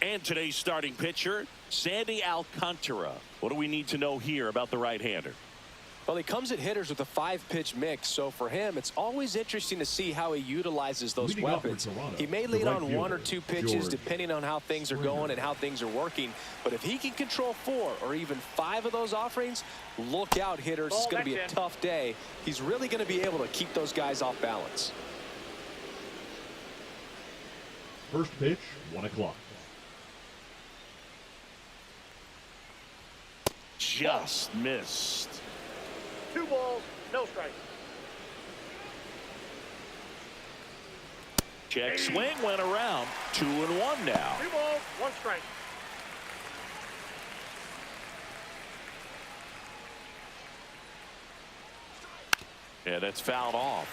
And today's starting pitcher, Sandy Alcantara. What do we need to know here about the right-hander? Well, he comes at hitters with a 5-pitch mix, so for him, it's always interesting to see how he utilizes those weapons. He may lean on 1 or 2 pitches depending on how things are going and how things are working, but if he can control 4 or even 5 of those offerings, look out, hitters. It's going to be a tough day. He's really going to be able to keep those guys off balance. First pitch, 1 o'clock. Just missed. 2 balls, no strikes. Check swing went around. 2-1 now. 3 balls, 1 strike. Yeah, that's fouled off.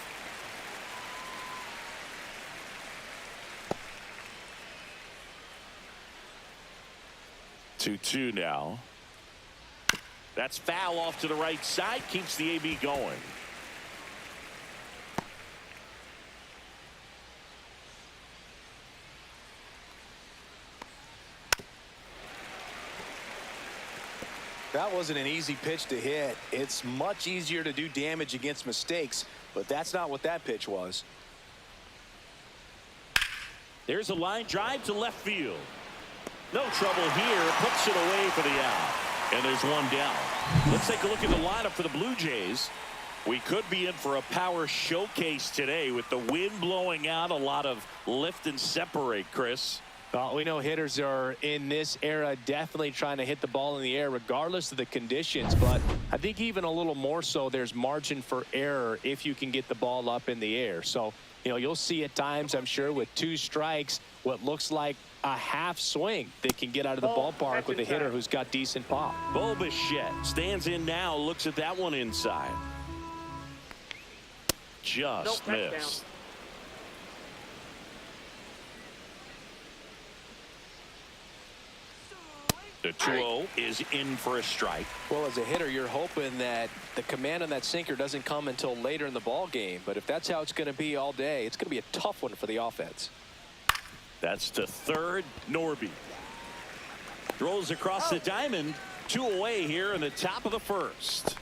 Two now. That's foul off to the right side. Keeps the AB going. That wasn't an easy pitch to hit. It's much easier to do damage against mistakes, but that's not what that pitch was. There's a line drive to left field. No trouble here. Puts it away for the out. And there's 1 down. Let's take a look at the lineup for the Blue Jays. We could be in for a power showcase today with the wind blowing out. A lot of lift and separate, Chris. Well, we know hitters are in this era definitely trying to hit the ball in the air regardless of the conditions, but I think even a little more so there's margin for error if you can get the ball up in the air. So, you know, you'll see at times, I'm sure, with 2 strikes, what looks like a half swing that can get out of the ballpark with a hitter who's got decent pop. Bo Bichette stands in now, looks at that one inside. Just missed. The 2-0 is in for a strike. Well, as a hitter, you're hoping that the command on that sinker doesn't come until later in the ball game. But if that's how it's going to be all day, it's going to be a tough one for the offense. That's to third. Norby throws across the diamond. 2 away here in the top of the first.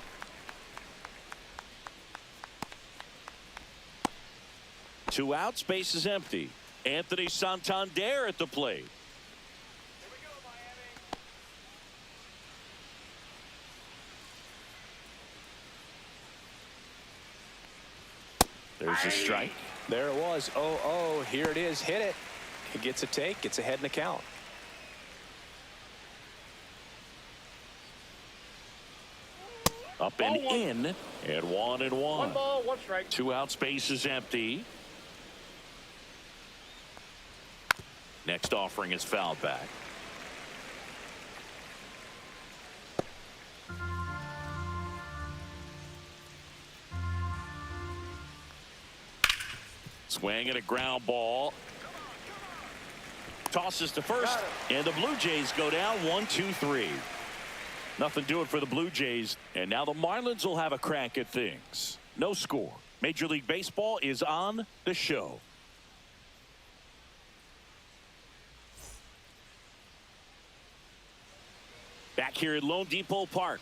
Two outs, base is empty. Anthony Santander at the plate. There's a strike. There it was. 0-0. Here it is. Hit it. He gets a take. Gets ahead in the count. Up and in. And 1-1. 1 ball, 1 strike. 2 outs, base is empty. Next offering is fouled back. Swing and a ground ball. Tosses to first, and the Blue Jays go down 1-2-3. Nothing doing for the Blue Jays, and now the Marlins will have a crack at things. No score. Major League Baseball is on the show. Back here at Lone Depot Park.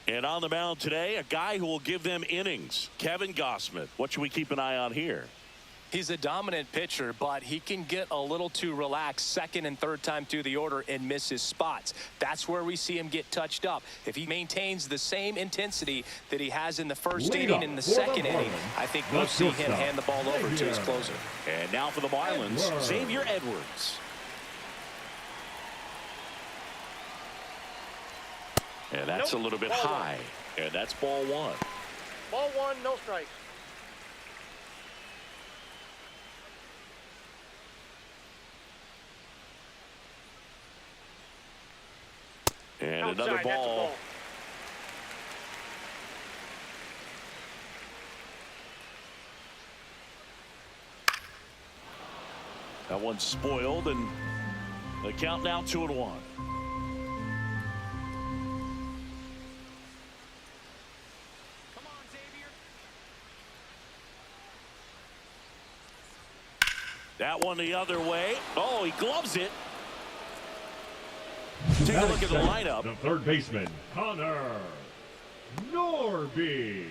And on the mound today, a guy who will give them innings, Kevin Gausman. What should we keep an eye on here? He's a dominant pitcher, but he can get a little too relaxed second and third time through the order and miss his spots. That's where we see him get touched up. If he maintains the same intensity that he has in the first inning and the second inning, I think we'll see him hand the ball over to his closer. And now for the Marlins, Xavier Edwards. And that's a little bit high. And that's ball 1. Ball 1, no strikes. And outside, another ball. That one's spoiled, and the count now 2-1. That one the other way. Oh, he gloves it. Take a look at the lineup. The third baseman, Connor Norby.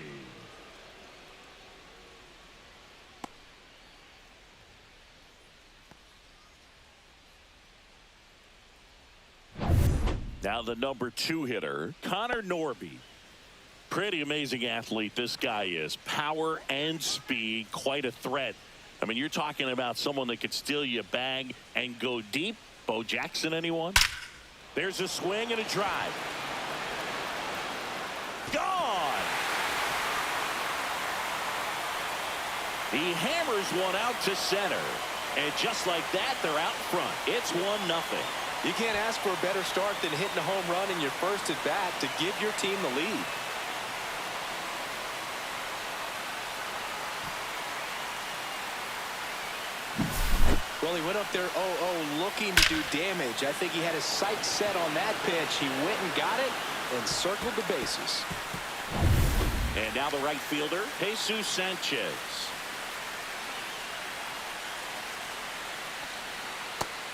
Now the number 2 hitter, Connor Norby. Pretty amazing athlete this guy is. Power and speed, quite a threat. I mean, you're talking about someone that could steal you a bag and go deep. Bo Jackson, anyone? There's a swing and a drive. Gone! He hammers one out to center. And just like that, they're out front. It's 1-0. You can't ask for a better start than hitting a home run in your first at bat to give your team the lead. Well, he went up there 0-0 looking to do damage. I think he had his sights set on that pitch. He went and got it and circled the bases. And now the right fielder, Jesus Sanchez.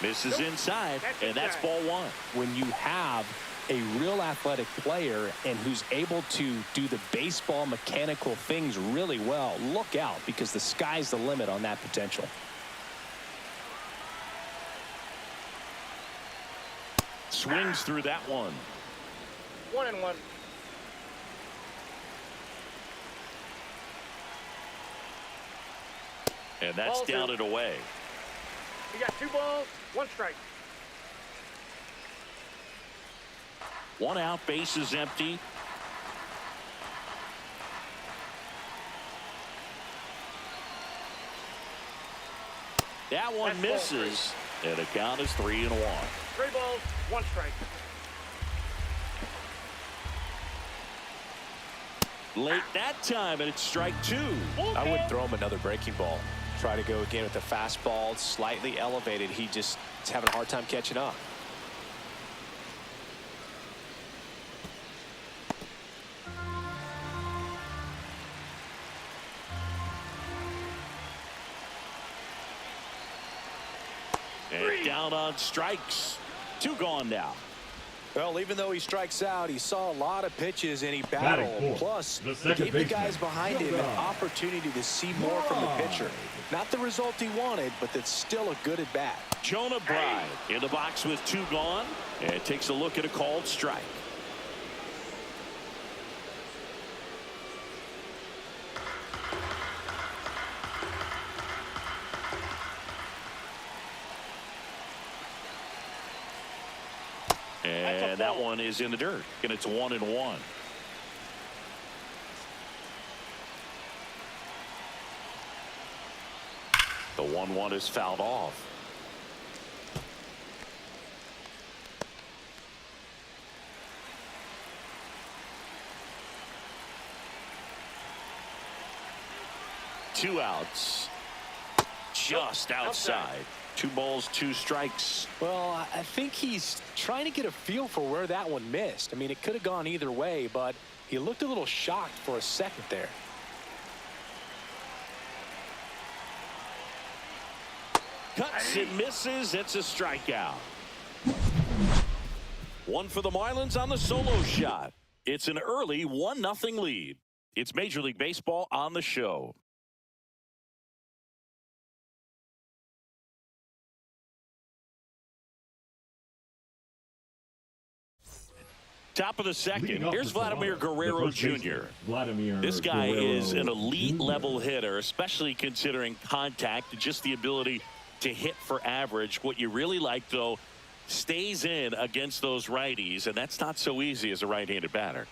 Misses inside, and that's ball 1. When you have a real athletic player and who's able to do the baseball mechanical things really well, look out, because the sky's the limit on that potential. Swings through that one. 1-1. And that's Ball 2. down and away. You got 2 balls, 1 strike. 1 out, base is empty. That one That's ball misses, and the count is 3-1. 3 balls, 1 strike. Late that time, and it's strike 2. I would throw him another breaking ball. Try to go again with the fastball, slightly elevated. He just is having a hard time catching up. And down on strikes. 2 gone now. Well, even though he strikes out, he saw a lot of pitches and he battled. Plus, he gave the guys behind him an opportunity to see more from the pitcher. Not the result he wanted, but that's still a good at bat. Jonah Bride in the box with 2 gone, and takes a look at a called strike. And that one is in the dirt, and it's 1-1. The 1-1 is fouled off. Two outs. Just outside. 2 balls, 2 strikes. Well, I think he's trying to get a feel for where that one missed. I mean, it could have gone either way, but he looked a little shocked for a second there. Cuts and misses. It's a strikeout. 1 for the Marlins on the solo shot. It's an early 1-0 lead. It's Major League Baseball on the show. Top of the second. Here's Vladimir Guerrero Jr. This guy is an elite level hitter, especially considering contact and just the ability to hit for average. What you really like, though, stays in against those righties, and that's not so easy as a right-handed batter.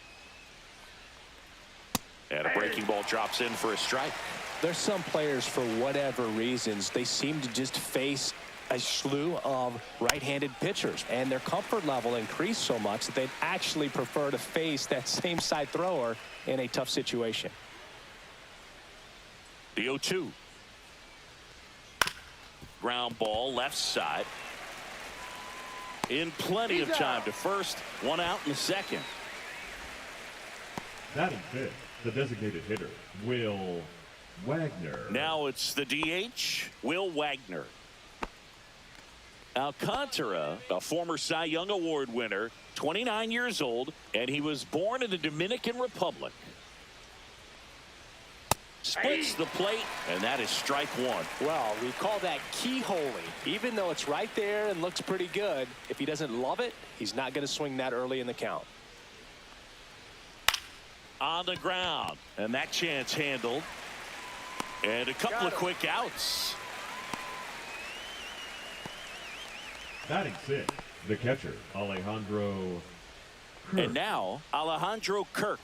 And a breaking ball drops in for a strike. There's some players, for whatever reasons, they seem to just face a slew of right-handed pitchers, and their comfort level increased so much that they'd actually prefer to face that same side thrower in a tough situation. The 0-2. Ground ball left side. In plenty of time to first. 1 out in the second. Batting fifth, the designated hitter, Will Wagner. Now it's the DH, Will Wagner. Alcantara, a former Cy Young Award winner, 29 years old, and he was born in the Dominican Republic. Splits the plate, and that is strike one. Well, we call that keyholing. Even though it's right there and looks pretty good, if he doesn't love it, he's not going to swing that early in the count. On the ground, and that chance handled. And a couple of quick outs. Batting sixth, the catcher, Alejandro Kirk. And now, Alejandro Kirk.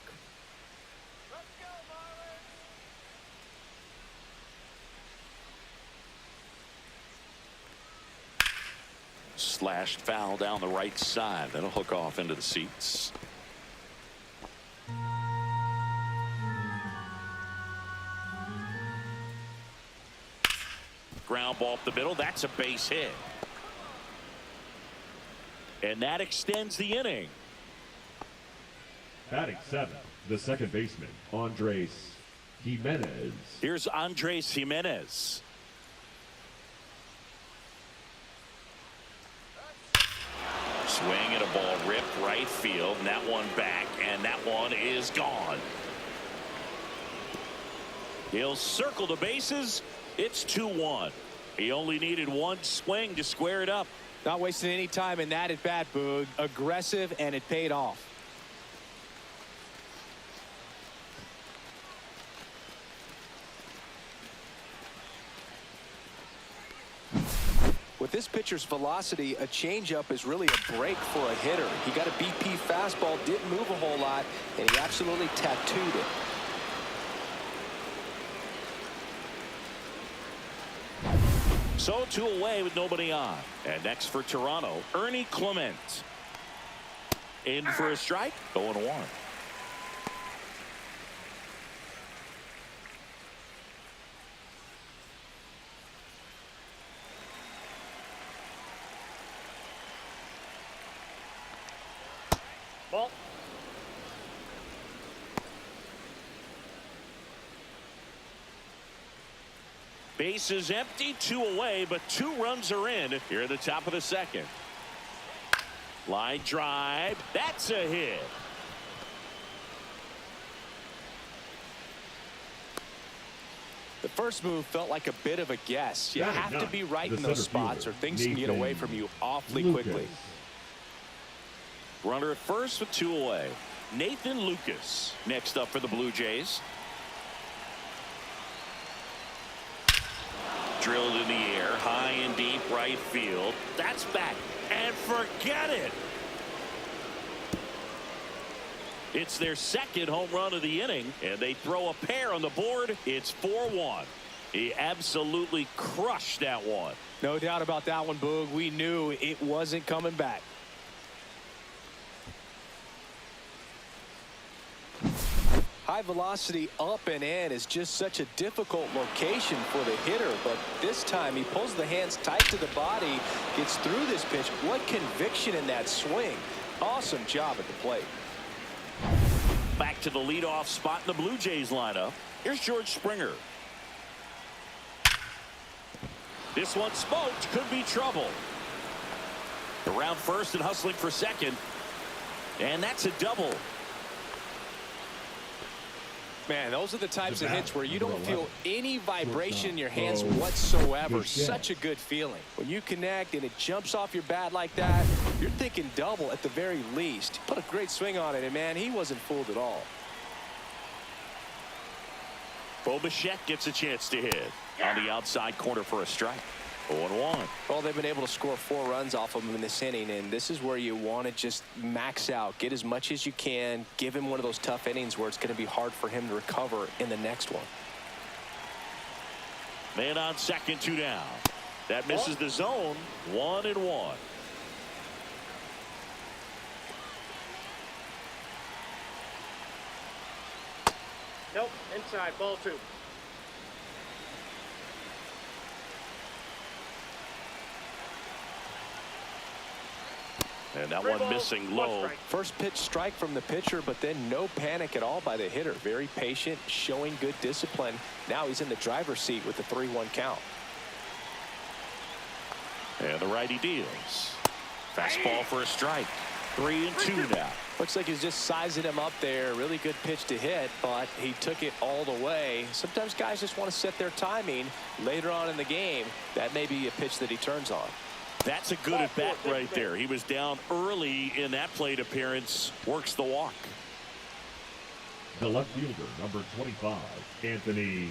Slashed foul down the right side. That'll hook off into the seats. Ground ball up the middle. That's a base hit. And that extends the inning. Batting seventh, the second baseman, Andres Jimenez. Here's Andres Jimenez. Swing and a ball ripped right field, and that one back, and that one is gone. He'll circle the bases. It's 2-1. He only needed one swing to square it up. Not wasting any time in that at bat, Boog. Aggressive, and it paid off. With this pitcher's velocity, a changeup is really a break for a hitter. He got a BP fastball, didn't move a whole lot, and he absolutely tattooed it. So 2 away with nobody on. And next for Toronto, Ernie Clement. In for a strike, 0-1. Ball. Base is empty, 2 away, but 2 runs are in here at the top of the second. Line drive. That's a hit. The first move felt like a bit of a guess. You have to be right in those spots or things can get away from you awfully quickly. Runner at first with 2 away. Nathan Lucas next up for the Blue Jays. Drilled in the air, high and deep right field. That's back, and forget it. It's their second home run of the inning, and they throw a pair on the board. It's 4-1. He absolutely crushed that one. No doubt about that one, Boog. We knew it wasn't coming back. High velocity up and in is just such a difficult location for the hitter, but this time he pulls the hands tight to the body, gets through this pitch. What conviction in that swing. Awesome job at the plate. Back to the leadoff spot in the Blue Jays lineup. Here's George Springer. This one smoked, could be trouble. Around first and hustling for second, and that's a double. Man, those are the types of hits where you don't feel any vibration in your hands whatsoever. Such a good feeling. When you connect and it jumps off your bat like that, you're thinking double at the very least. Put a great swing on it, and man, he wasn't fooled at all. Bo Bichette gets a chance to hit on the outside corner for a strike. 0-1. Well, they've been able to score 4 runs off of him in this inning, and this is where you want to just max out, get as much as you can, give him one of those tough innings where it's going to be hard for him to recover in the next one. Man on second, 2 down. That misses the zone. 1-1. Nope. Inside. Ball 2. And that 3 one balls, missing 1 low. strike. First pitch strike from the pitcher, but then no panic at all by the hitter. Very patient, showing good discipline. Now he's in the driver's seat with the 3-1 count. And the righty deals. Fastball for a strike. 3-2 now. Looks like he's just sizing him up there. Really good pitch to hit, but he took it all the way. Sometimes guys just want to set their timing later on in the game. That may be a pitch that he turns on. That's a good at bat right there. He was down early in that plate appearance. Works the walk. The left fielder, number 25, Anthony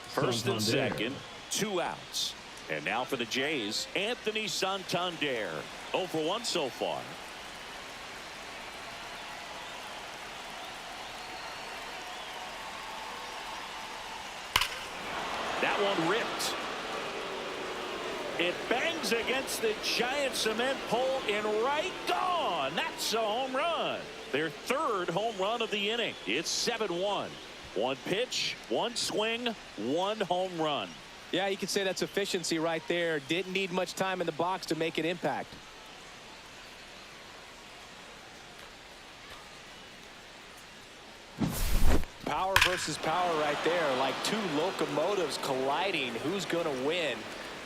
First and Santander. second, 2 outs. And now for the Jays, Anthony Santander. 0 for 1 so far. That one ripped. It bangs against the giant cement pole and right gone. That's a home run. Their 3rd home run of the inning. It's 7-1. 1 pitch, 1 swing, 1 home run. Yeah, you could say that's efficiency right there. Didn't need much time in the box to make an impact. Power versus power right there, like 2 locomotives colliding. Who's going to win?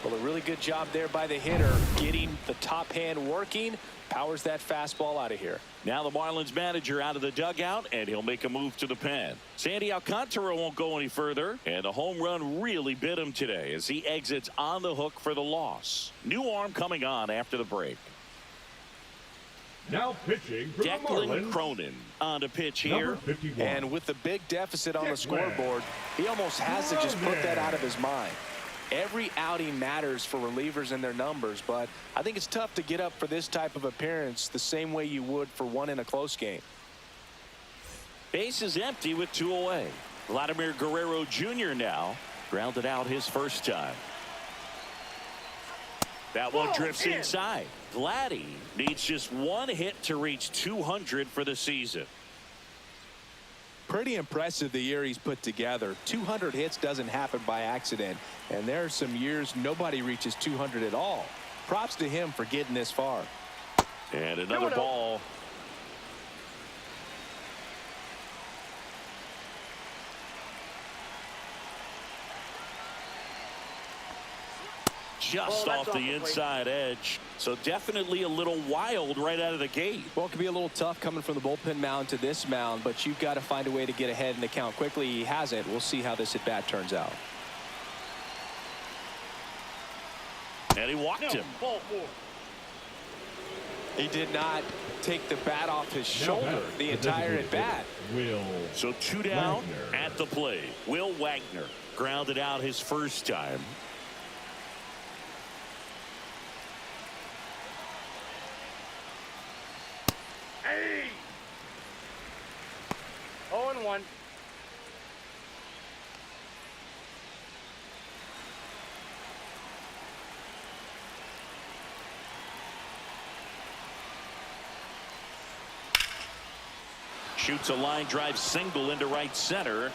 Well, a really good job there by the hitter, getting the top hand working. Powers that fastball out of here. Now the Marlins manager out of the dugout, and he'll make a move to the pen. Sandy Alcantara won't go any further, and the home run really bit him today as he exits on the hook for the loss. New arm coming on after the break. Now pitching for the Declan Marlins, Cronin on to pitch here. number 51. And with the big deficit on the Declan scoreboard, he almost has to just put that out of his mind. Every outing matters for relievers and their numbers, but I think it's tough to get up for this type of appearance the same way you would for one in a close game. Base is empty with 2 away. Vladimir Guerrero Jr. now grounded out his first time. That one drifts inside. Vladdy needs just 1 hit to reach 200 for the season. Pretty impressive the year he's put together. 200 hits doesn't happen by accident, and there are some years nobody reaches 200 at all. Props to him for getting this far. And another ball. Just off the inside edge. So definitely a little wild right out of the gate. Well, it could be a little tough coming from the bullpen mound to this mound, but you've got to find a way to get ahead in the count quickly. He hasn't. We'll see how this at bat turns out. And he walked him. Ball 4. He did not take the bat off his shoulder the entire at bat. So 2 down Wagner. at the plate. Will Wagner grounded out his first time. Hey! 0-1. Shoots a line drive single into right center.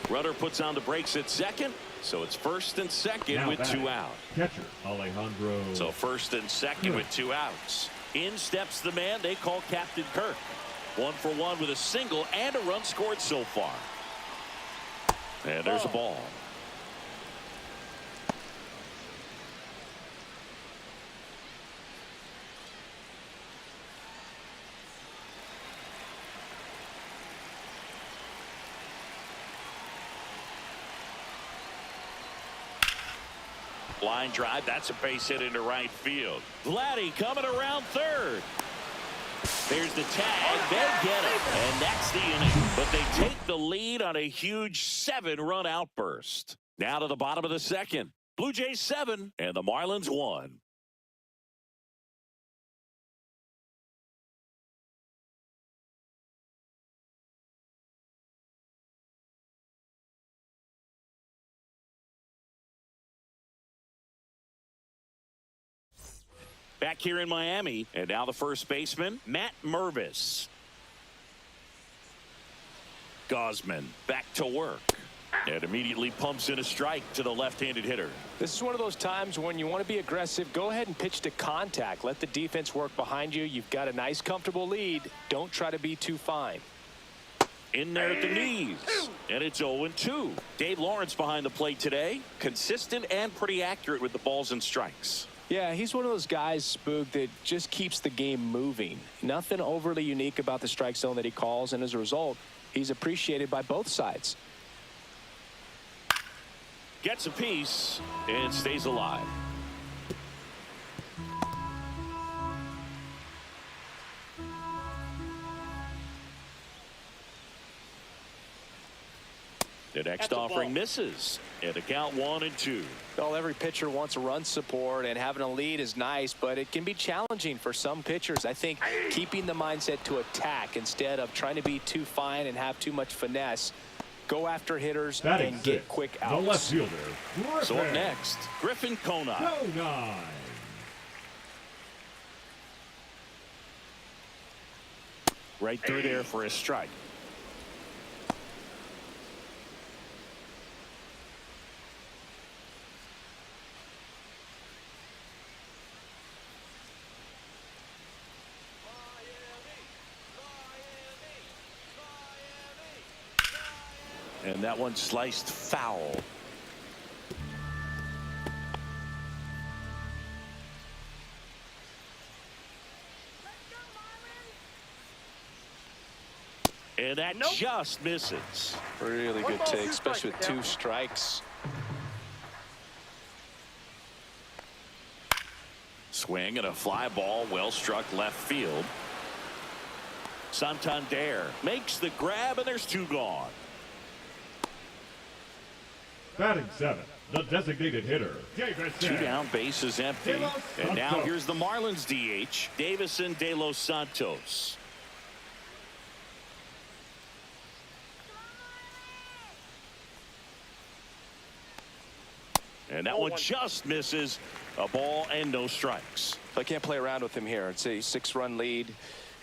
Rudder puts on the brakes at second. So it's first and second Now with batting, 2 out. Catcher Alejandro. So first and second with 2 outs. In steps the man they call Captain Kirk. 1 for 1 with a single and a run scored so far. And there's a ball. Line drive. That's a base hit into right field. Vladdy coming around third. There's the tag. They get it. And that's the inning. But they take the lead on a huge 7-run outburst. Now to the bottom of the second. Blue Jays 7 and the Marlins 1. Back here in Miami, and now the first baseman, Matt Mervis. Gosman back to work. And immediately pumps in a strike to the left-handed hitter. This is one of those times when you want to be aggressive. Go ahead and pitch to contact. Let the defense work behind you. You've got a nice, comfortable lead. Don't try to be too fine. In there at the knees. And it's 0-2. Dave Lawrence behind the plate today. Consistent and pretty accurate with the balls and strikes. Yeah, he's one of those guys, Spook, that just keeps the game moving. Nothing overly unique about the strike zone that he calls, and as a result, he's appreciated by both sides. Gets a piece and stays alive. The next offering misses. And a count 1-2. Well, every pitcher wants run support, and having a lead is nice, but it can be challenging for some pitchers. I think keeping the mindset to attack instead of trying to be too fine and have too much finesse. Go after hitters and get quick outs. The left fielder. So up next, Griffin Conine. Right through there for a strike. And that one sliced foul. And that just misses. Really good take, especially with 2 strikes. Swing and a fly ball, well struck left field. Santander makes the grab, and there's 2 gone. Batting 7, the designated hitter, Davison. 2 down, base is empty. And now here's the Marlins DH, Davison de los Santos. And that one just misses. A ball and no strikes. I can't play around with him here. It's a 6-run lead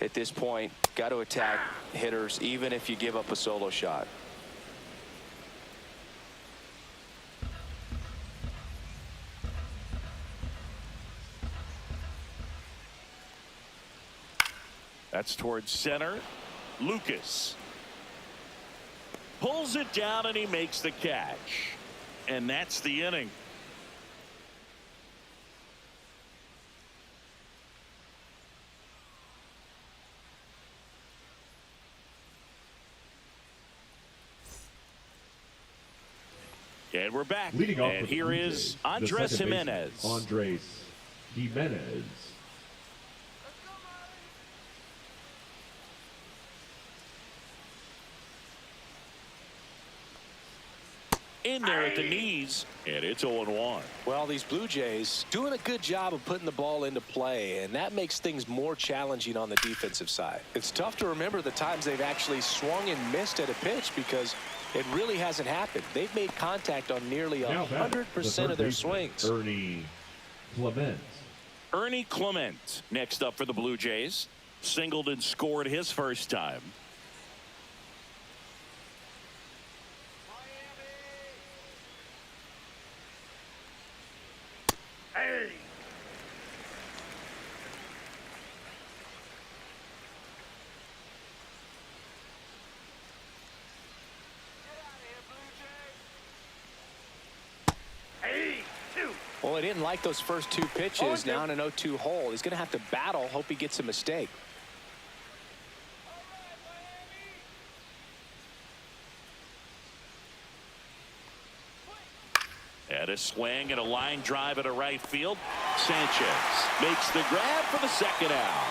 at this point. Got to attack hitters even if you give up a solo shot. That's towards center. Lucas pulls it down, and he makes the catch. And that's the inning. And we're back. Leading off and here is Andres Jimenez. Andres Jimenez. In there at the knees, and it's 0-1. Well, these Blue Jays doing a good job of putting the ball into play, and that makes things more challenging on the defensive side. It's tough to remember the times they've actually swung and missed at a pitch because it really hasn't happened. They've made contact on nearly 100% of their swings. Ernie Clement next up for the Blue Jays. Singled and scored his first time. Well, he didn't like those first 2 pitches. Now in an 0-2 hole, he's going to have to battle. Hope he gets a mistake. And a swing and a line drive at a right field. Sanchez makes the grab for the second out.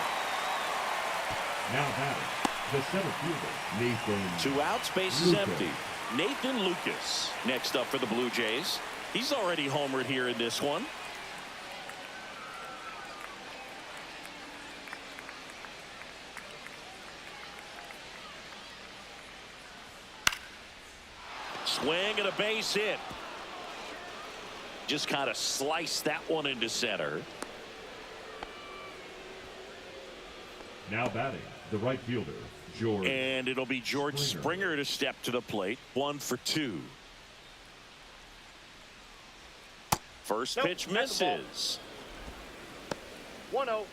Now batting, the center fielder, Nathan. 2 outs, base is empty. Nathan Lucas next up for the Blue Jays. He's already homered here in this one. Swing and a base hit. Just kind of sliced that one into center. Now batting, the right fielder, George. And it'll be George Springer to step to the plate. 1 for 2. First pitch misses. 1-0.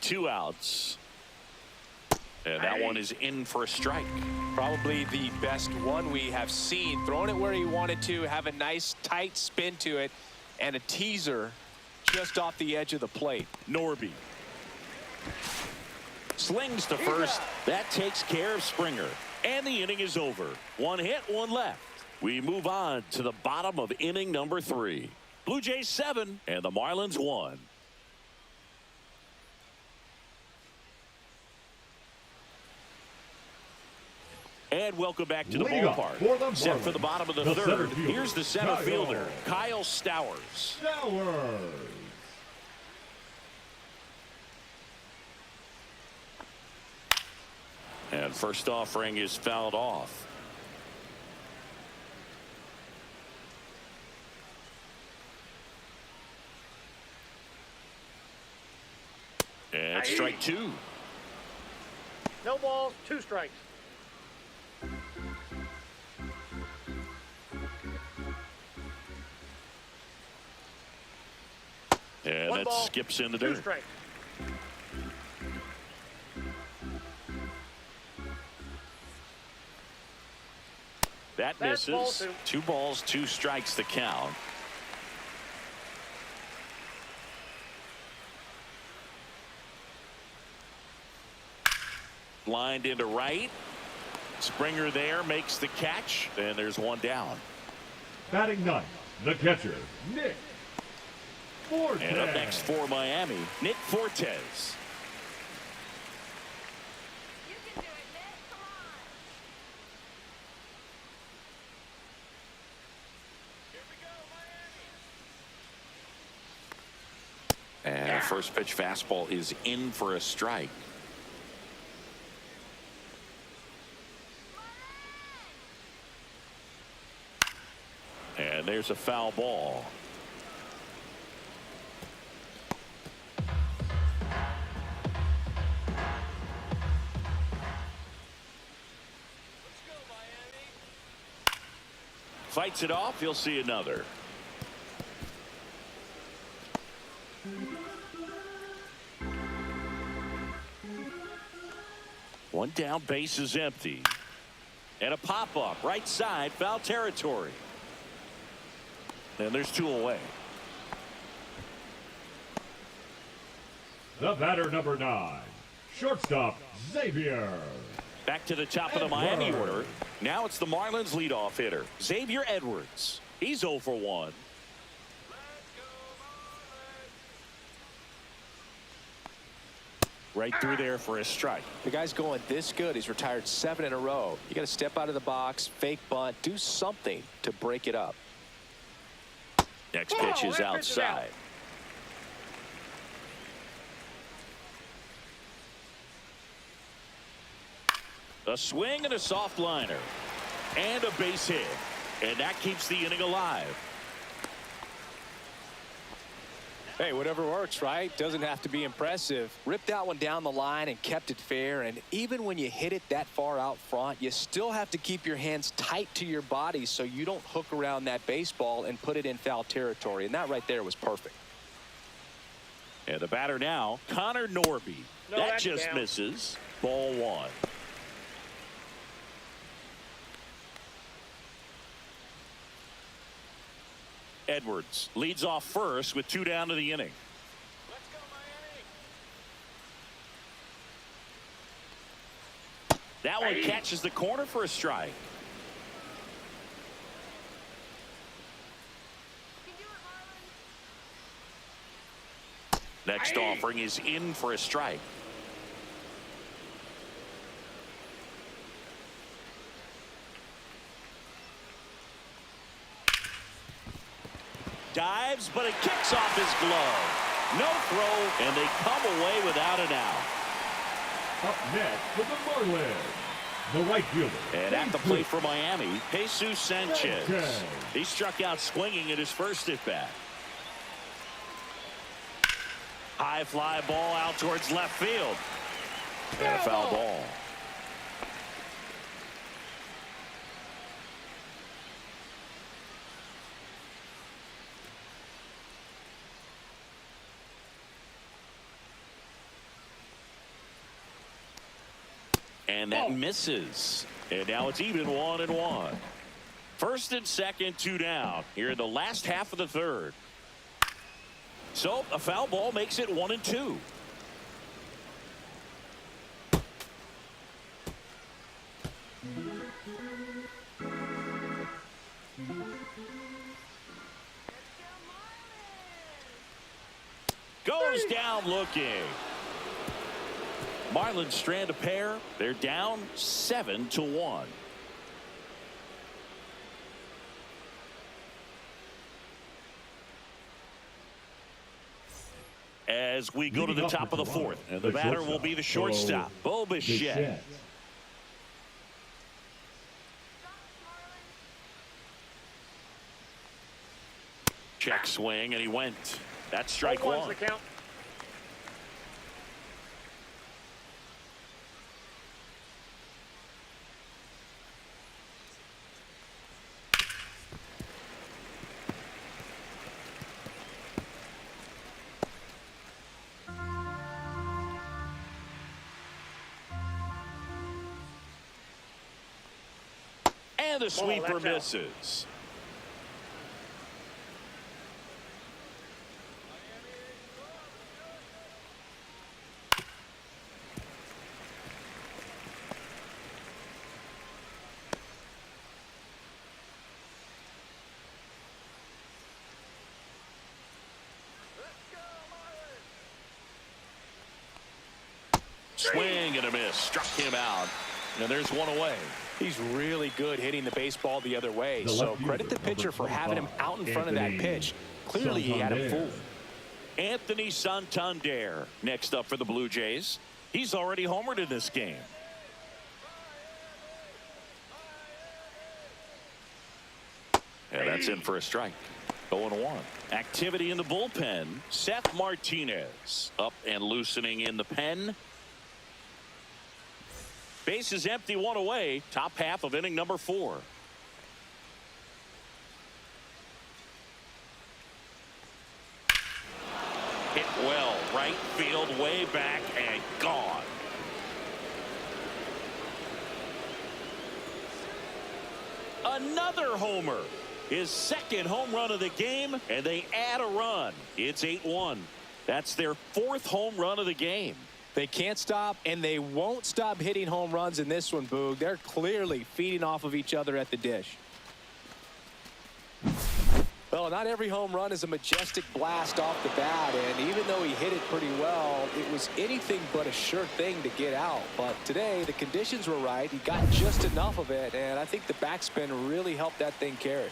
2 outs. And that one is in for a strike. Probably the best one we have seen. Throwing it where he wanted to, have a nice tight spin to it, and a teaser just off the edge of the plate. Norby slings to first. That takes care of Springer. And the inning is over. 1 hit, 1 left. We move on to the bottom of inning number 3. Blue Jays 7 and the Marlins 1. And welcome back to the ballpark. Set for the bottom of the third. Here's the center fielder, Kyle Stowers. And first offering is fouled off. And strike 2. No balls, 2 strikes. And that skips in the 2 dirt. strikes. That misses. 2 balls, 2 strikes the count. Lined into right. Springer there makes the catch, and there's 1 down. Batting 9th, the catcher, Nick Fortes. And up next for Miami, Nick Fortes. And a first pitch fastball is in for a strike. And there's a foul ball. Fights it off. You'll see another. One down, base is empty. And a pop-up, right side, foul territory. And there's 2 away. The batter, number 9, shortstop, Xavier. Back to the top of the Miami order. Now it's the Marlins leadoff hitter, Xavier Edwards. He's 0 for 1. Right through there for a strike. The guy's going this good. He's retired 7 in a row. You got to step out of the box, fake bunt, do something to break it up. Next pitch is outside. A swing and a soft liner. And a base hit. And that keeps the inning alive. Hey, whatever works, right? Doesn't have to be impressive. Ripped that one down the line and kept it fair. And even when you hit it that far out front, you still have to keep your hands tight to your body so you don't hook around that baseball and put it in foul territory. And that right there was perfect. And the batter now, Connor Norby. That just down. Misses. Ball 1. Edwards leads off first with 2 down to the inning. Let's go, Miami. That one catches the corner for a strike. Next offering is in for a strike. Dives, but it kicks off his glove. No throw, and they come away without an out. Up next for the Marlins, the right fielder. And at the plate for Miami, Jesus Sanchez. He struck out swinging at his first at bat. High fly ball out towards left field. And a foul ball. And that misses. And now it's even 1-1. First and second, 2 down here in the last half of the third. So a foul ball makes it 1-2. Goes down looking. Marlins strand a pair. They're down 7-1. As we go to the top of the fourth, and the batter will be the shortstop, Bo Bichette. Check swing, and he went. That's strike one. The count. And the sweeper misses. Swing and a miss. Struck him out. And there's one away. He's really good hitting the baseball the other way. So credit the pitcher for having him out in front of that pitch. Clearly he had him fooled. Anthony Santander next up for the Blue Jays. He's already homered in this game. And that's in for a strike. 0-1. Activity in the bullpen. Seth Martinez up and loosening in the pen. Base is empty, one away. Top half of inning number 4. Hit well, right field, way back, and gone. Another homer. His second home run of the game, and they add a run. It's 8-1. That's their 4th home run of the game. They can't stop, and they won't stop hitting home runs in this one, Boog. They're clearly feeding off of each other at the dish. Well, not every home run is a majestic blast off the bat, and even though he hit it pretty well, it was anything but a sure thing to get out. But today, the conditions were right. He got just enough of it, and I think the backspin really helped that thing carry.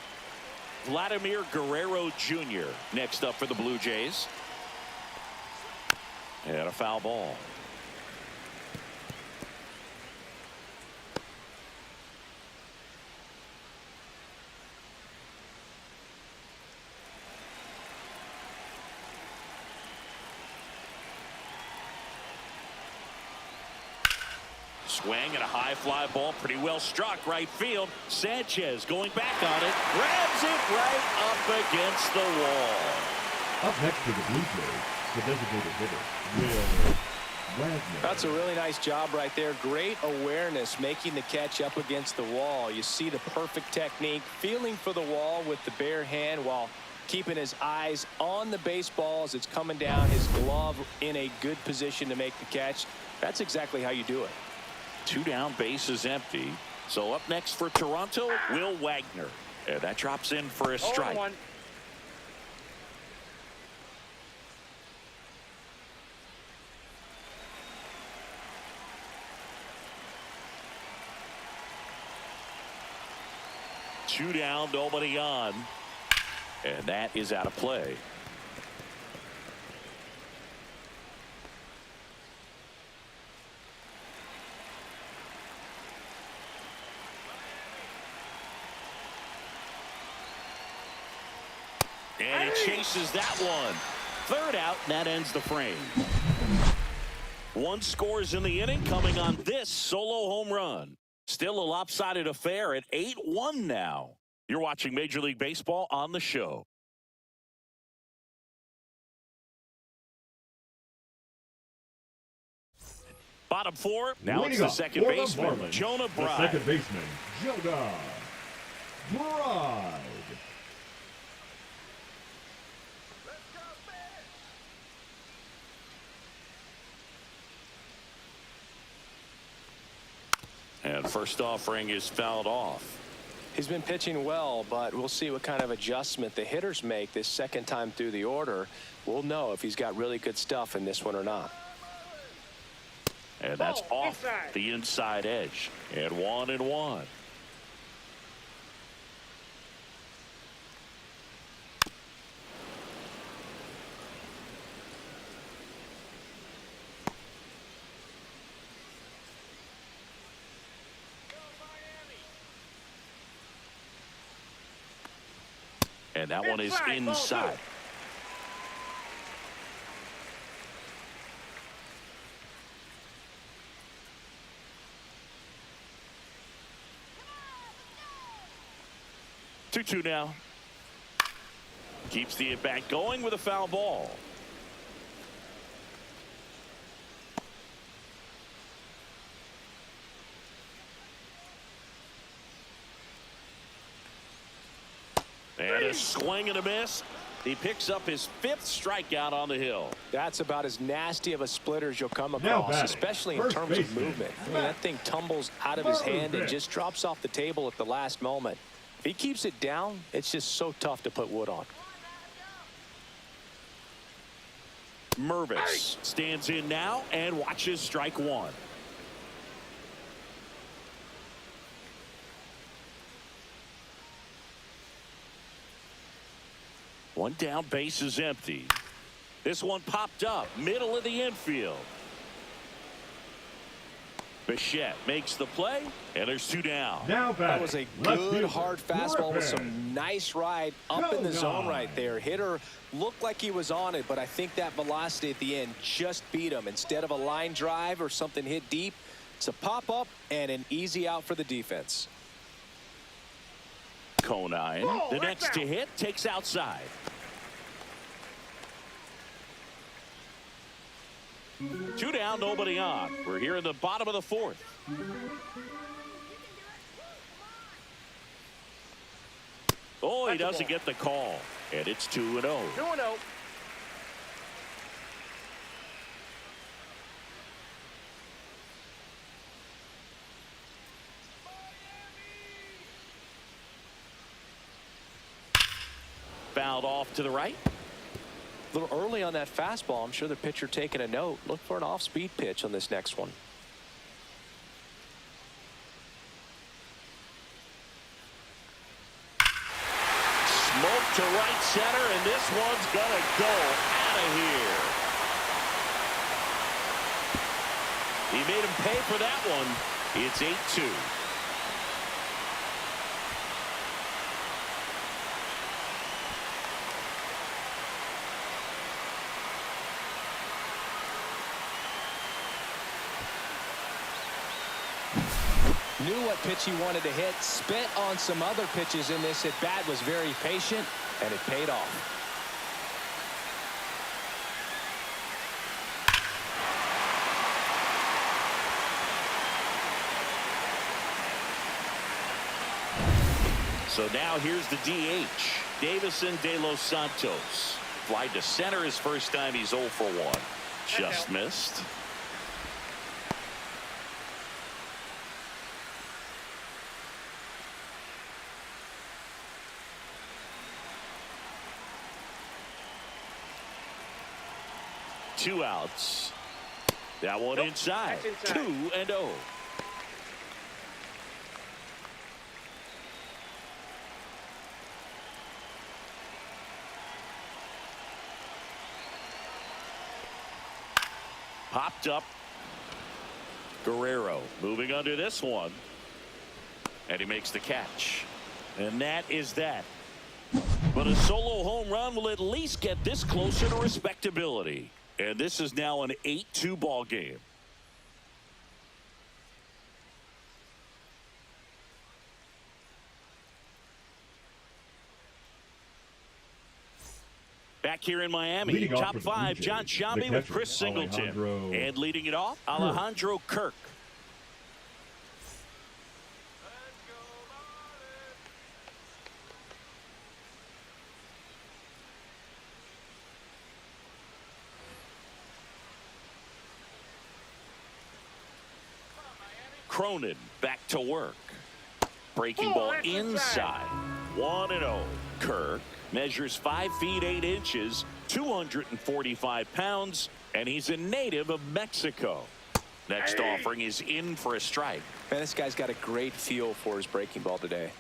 Vladimir Guerrero Jr. next up for the Blue Jays. And a foul ball. Swing and a high fly ball, pretty well struck right field. Sanchez going back on it, grabs it right up against the wall. Up next to the Blue Jays, the designated hitter, Will Wagner. That's a really nice job right there. Great awareness, making the catch up against the wall. You see the perfect technique, feeling for the wall with the bare hand while keeping his eyes on the baseball as it's coming down, his glove in a good position to make the catch. That's exactly how you do it. 2 down, base is empty. So up next for Toronto, Will Wagner. And that drops in for a strike. 0-1. Two down, nobody on. And that is out of play. And he chases that one. 3rd out, and that ends the frame. 1 scores in the inning, coming on this solo home run. Still a lopsided affair at 8-1 now. You're watching Major League Baseball on the show. Bottom four. Now it's Leading the up second for the baseman, Marlins, Jonah the Bride. second baseman, Jonah Bride. And first offering is fouled off. He's been pitching well, but we'll see what kind of adjustment the hitters make this second time through the order. We'll know if he's got really good stuff in this one or not. And that's Ball, off inside. the inside edge. And 1-1. And that one is Inside, ball inside. two. Two now. Keeps the at-bat going with a foul ball. And a swing and a miss. He picks up his 5th strikeout on the hill. That's about as nasty of a splitter as you'll come Now across, batting, especially in first terms of baseman, movement. I mean, that thing tumbles out of his hand and just drops off the table at the last moment. If he keeps it down, it's just so tough to put wood on. Mervis stands in now and watches strike one. One down, base is empty. This one popped up, middle of the infield. Bichette makes the play, and there's 2 down. Now That batting, was a left good fielder, hard fastball with Griffin. some nice ride up in the zone right there. Hitter looked like he was on it, but I think that velocity at the end just beat him. Instead of a line drive or something hit deep, it's a pop up and an easy out for the defense. Conine, Ball, the right next to down. hit, takes outside. 2 down, nobody on. We're here in the bottom of the 4th. Oh, he That's a doesn't ball. get the call. And it's 2-0. 2-0. Fouled off to the right. A little early on that fastball. I'm sure the pitcher taking a note. Look for an off-speed pitch on this next one. Smoke to right center, and this one's gonna go out of here. He made him pay for that one. It's 8-2. Knew what pitch he wanted to hit, spent on some other pitches in this at bat, was very patient, and it paid off. So now here's the DH, Davison De Los Santos. Fly to center his first time. He's 0 for 1. Just missed. Two outs. That one Nope, inside. that's inside. 2-0. Popped up. Guerrero moving under this one. And he makes the catch. And that is that. But a solo home run will at least get this closer to respectability. And this is now an 8-2 ball game. Back here in Miami, Leading off top for the Blue five, Jays, John the Shambi with catcher, Chris Singleton. Alejandro And leading it off, Alejandro Kirk. Cronin back to work. Breaking ball inside. 1-0. Kirk measures 5 feet 8 inches, 245 pounds, and he's a native of Mexico. Next offering is in for a strike. Man, this guy's got a great feel for his breaking ball today.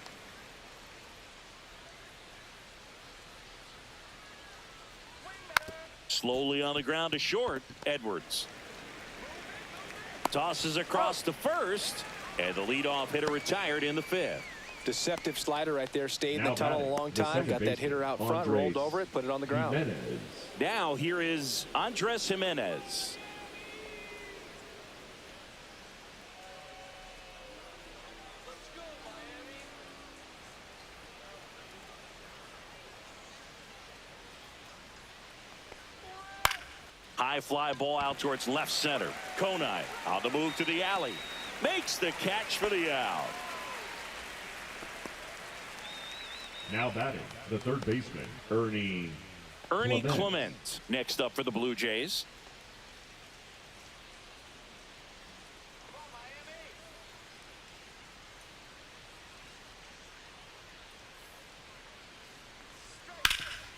Slowly on the ground to short. Edwards tosses across to first, and the leadoff hitter retired in the 5th. Deceptive slider right there. Stayed in the Now tunnel batting, a long the time. second Got that hitter out baseman, front, Andres rolled over it, put it on the ground. Jimenez. Now here is Andres Jimenez. High fly ball out towards left center. Konai on the move to the alley. Makes the catch for the out. Now batting, the third baseman, Ernie Clement next up for the Blue Jays.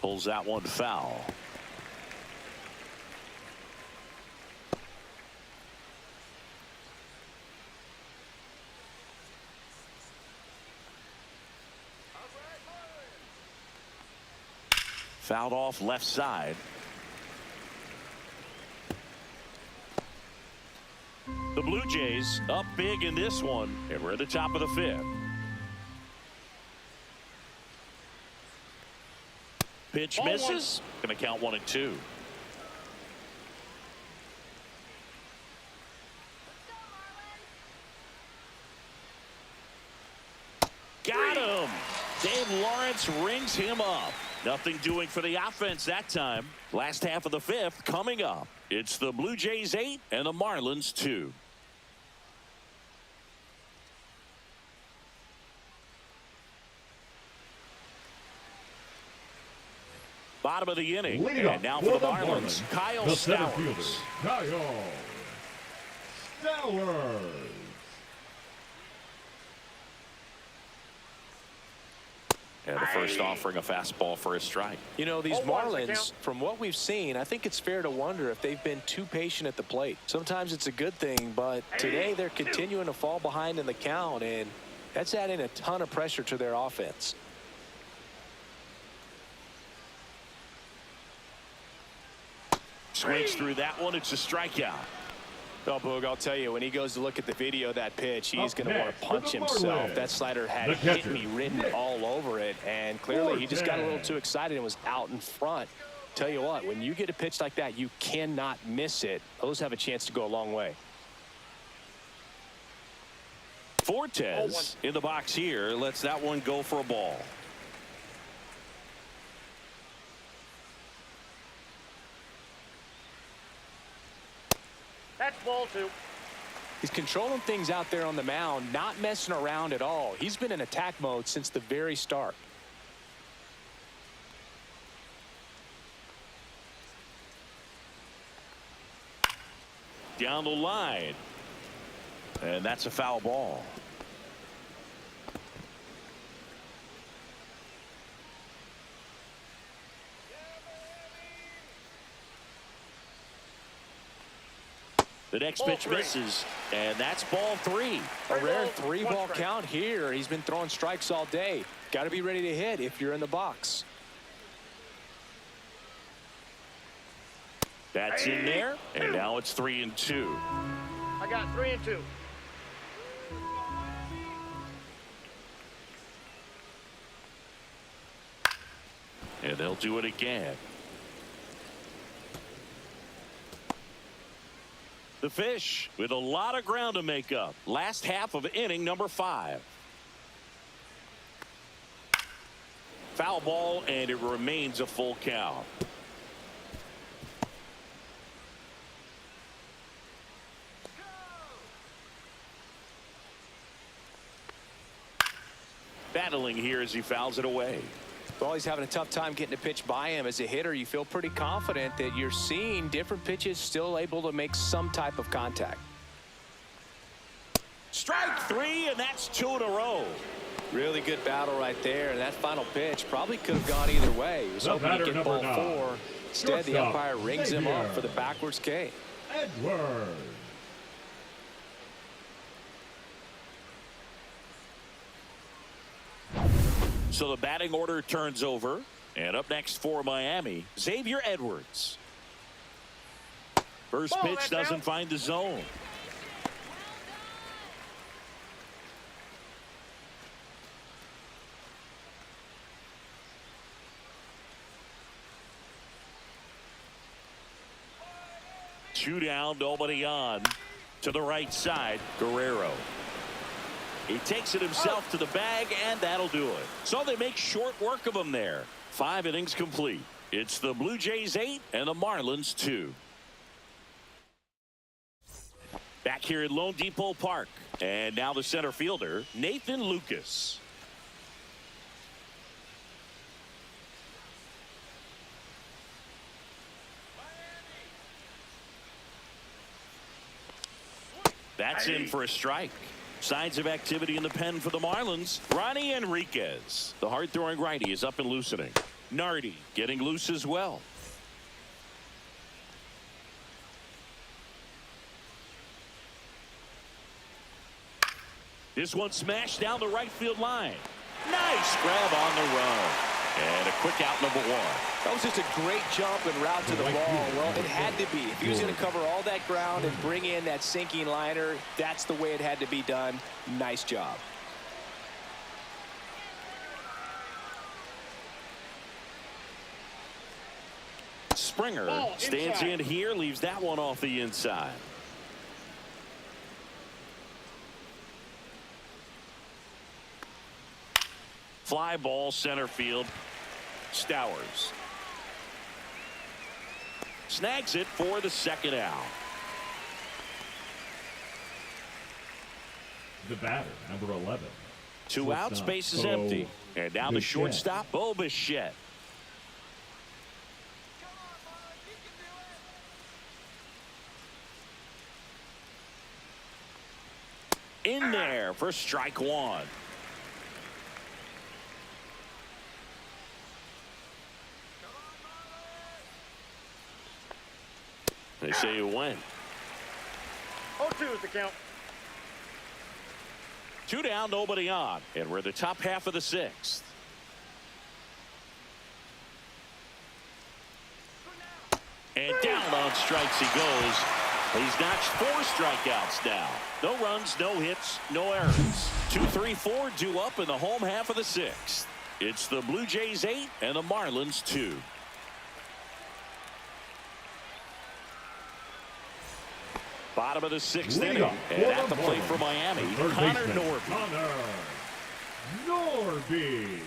Pulls that one foul. Fouled off left side. The Blue Jays up big in this one, and we're at the top of the 5th. Pitch misses. Going to count 1-2. Got him. Dave Lawrence rings him up. Nothing doing for the offense that time. Last half of the 5th coming up. It's the Blue Jays 8 and the Marlins 2. Bottom of the inning. And now for the Marlins, Kyle the center fielder, Stowers. Kyle Stowers. And the first offering a fastball for a strike. You know, these Oh, watch the Marlins, count. from what we've seen, I think it's fair to wonder if they've been too patient at the plate. Sometimes it's a good thing, but today they're continuing to fall behind in the count, and that's adding a ton of pressure to their offense. Swings through that one. It's a strikeout. Oh, Boog, I'll tell you, when he goes to look at the video of that pitch, he's Up going to want next to for punch the himself. Marlins, That slider had the hit catcher, me written Nick all over it, and clearly he just got a little Forte. too excited and was out in front. Tell you what, when you get a pitch like that, you cannot miss it. Those have a chance to go a long way. Fortes in the box here. Lets that one go for a ball. That's ball 2. He's controlling things out there on the mound, not messing around at all. He's been in attack mode since the very start. Down the line. And that's a foul ball. The next Ball pitch 3. misses, and that's ball 3. A rare One three-ball strike. count here. He's been throwing strikes all day. Got to be ready to hit if you're in the box. That's in there, and now it's 3-2. I got 3 and 2. And they'll do it again. The Fish with a lot of ground to make up. Last half of inning number 5. Foul ball, and it remains a full count. Battling here as he fouls it away. Well, he's having a tough time getting a pitch by him. As a hitter, you feel pretty confident that you're seeing different pitches still able to make some type of contact. Strike 3, and that's 2 in a row. Really good battle right there, and that final pitch probably could have gone either way. He was hoping to get ball 4. Instead, the umpire rings him up for the backwards K. Edwards. So the batting order turns over. And up next for Miami, Xavier Edwards. First pitch doesn't find the zone. Two down, nobody on. To the right side, Guerrero. He takes it himself to the bag, and that'll do it. So they make short work of him there. 5 innings complete. It's the Blue Jays 8 and the Marlins 2. Back here at Lone Depot Park. And now the center fielder, Nathan Lucas. That's in for a strike. Signs of activity in the pen for the Marlins. Ronnie Enriquez. The hard-throwing righty is up and loosening. Nardi getting loose as well. This one smashed down the right field line. Nice grab on the run. And a quick out, number 1. That was just a great jump and route to the ball. Well, it had to be. If he was going to cover all that ground and bring in that sinking liner, that's the way it had to be done. Nice job. Springer stands in here, leaves that one off the inside. Fly ball center field. Stowers snags it for the second out. The batter, number 11. 2 outs, base is empty. And now the shortstop, Bo Bichette. In there for strike 1. They say you win. 0-2 is the count. 2 down, nobody on. And we're the top half of the 6th. And down on strikes he goes. He's notched 4 strikeouts now. No runs, no hits, no errors. 2, 3, 4 due up in the home half of the 6th. It's the Blue Jays 8 and the Marlins 2. Bottom of the 6th inning. And at the plate for Miami, Connor Norby. Norby.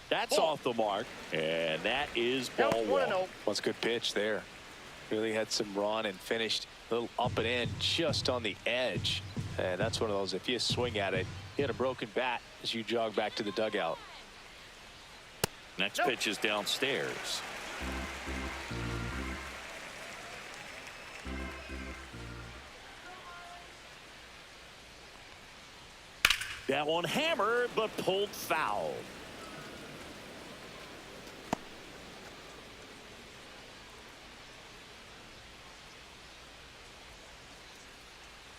That's off the mark. And that is ball 1. Well, it's a good pitch there. Really had some run and finished a little up and in just on the edge. And that's one of those, if you swing at it, you had a broken bat as you jog back to the dugout. Next pitch is downstairs. That one hammered but pulled foul.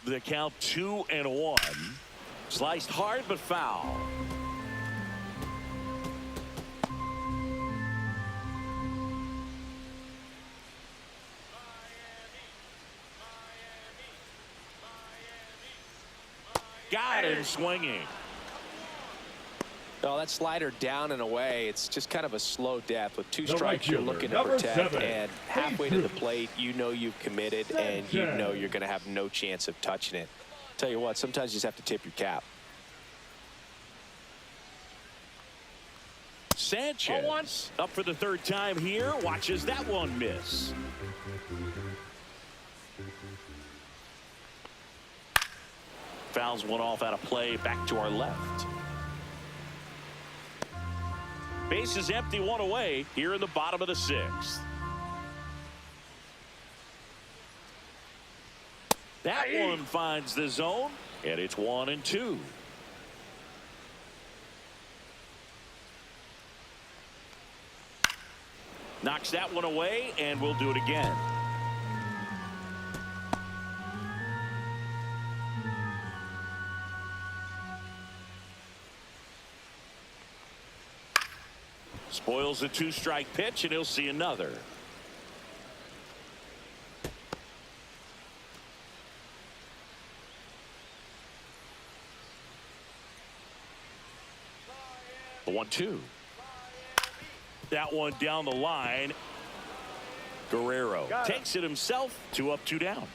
The count 2-1. Sliced hard but foul. Got him swinging. Oh, that slider down and away. It's just kind of a slow death. With 2 strikes, right you're fielder, looking to number protect. 7, And halfway to the plate, you know you've committed, and you know you're going to have no chance of touching it. Tell you what, sometimes you just have to tip your cap. Sanchez up for the 3rd time here. Watches that one miss. Fouls one off out of play, back to our left. Base is empty, one away here in the bottom of the sixth. That one finds the zone, and it's 1-2. Knocks that one away, and we'll do it again. Spoils a two-strike pitch, and he'll see another. The 1-2. That one down the line. Guerrero takes it himself. 2 up, 2 down.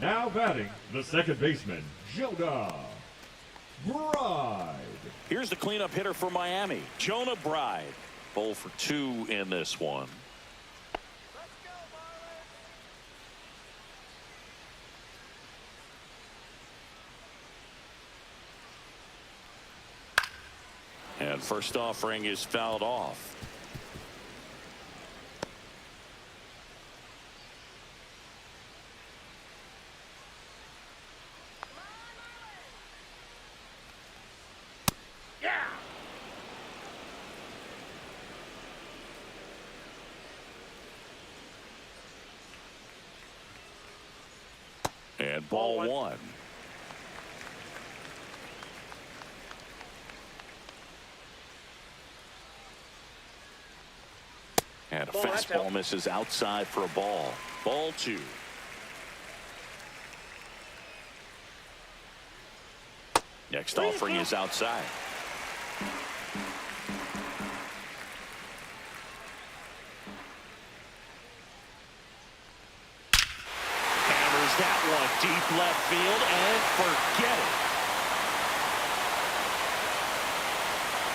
Now batting, the second baseman, Jonah Bride. Here's the cleanup hitter for Miami, Jonah Bride. 0 for 2 in this one. And first offering is fouled off. And ball one. And a fastball misses outside for a ball. Ball 2. Next offering is outside. Hammers that one deep left field and forget it.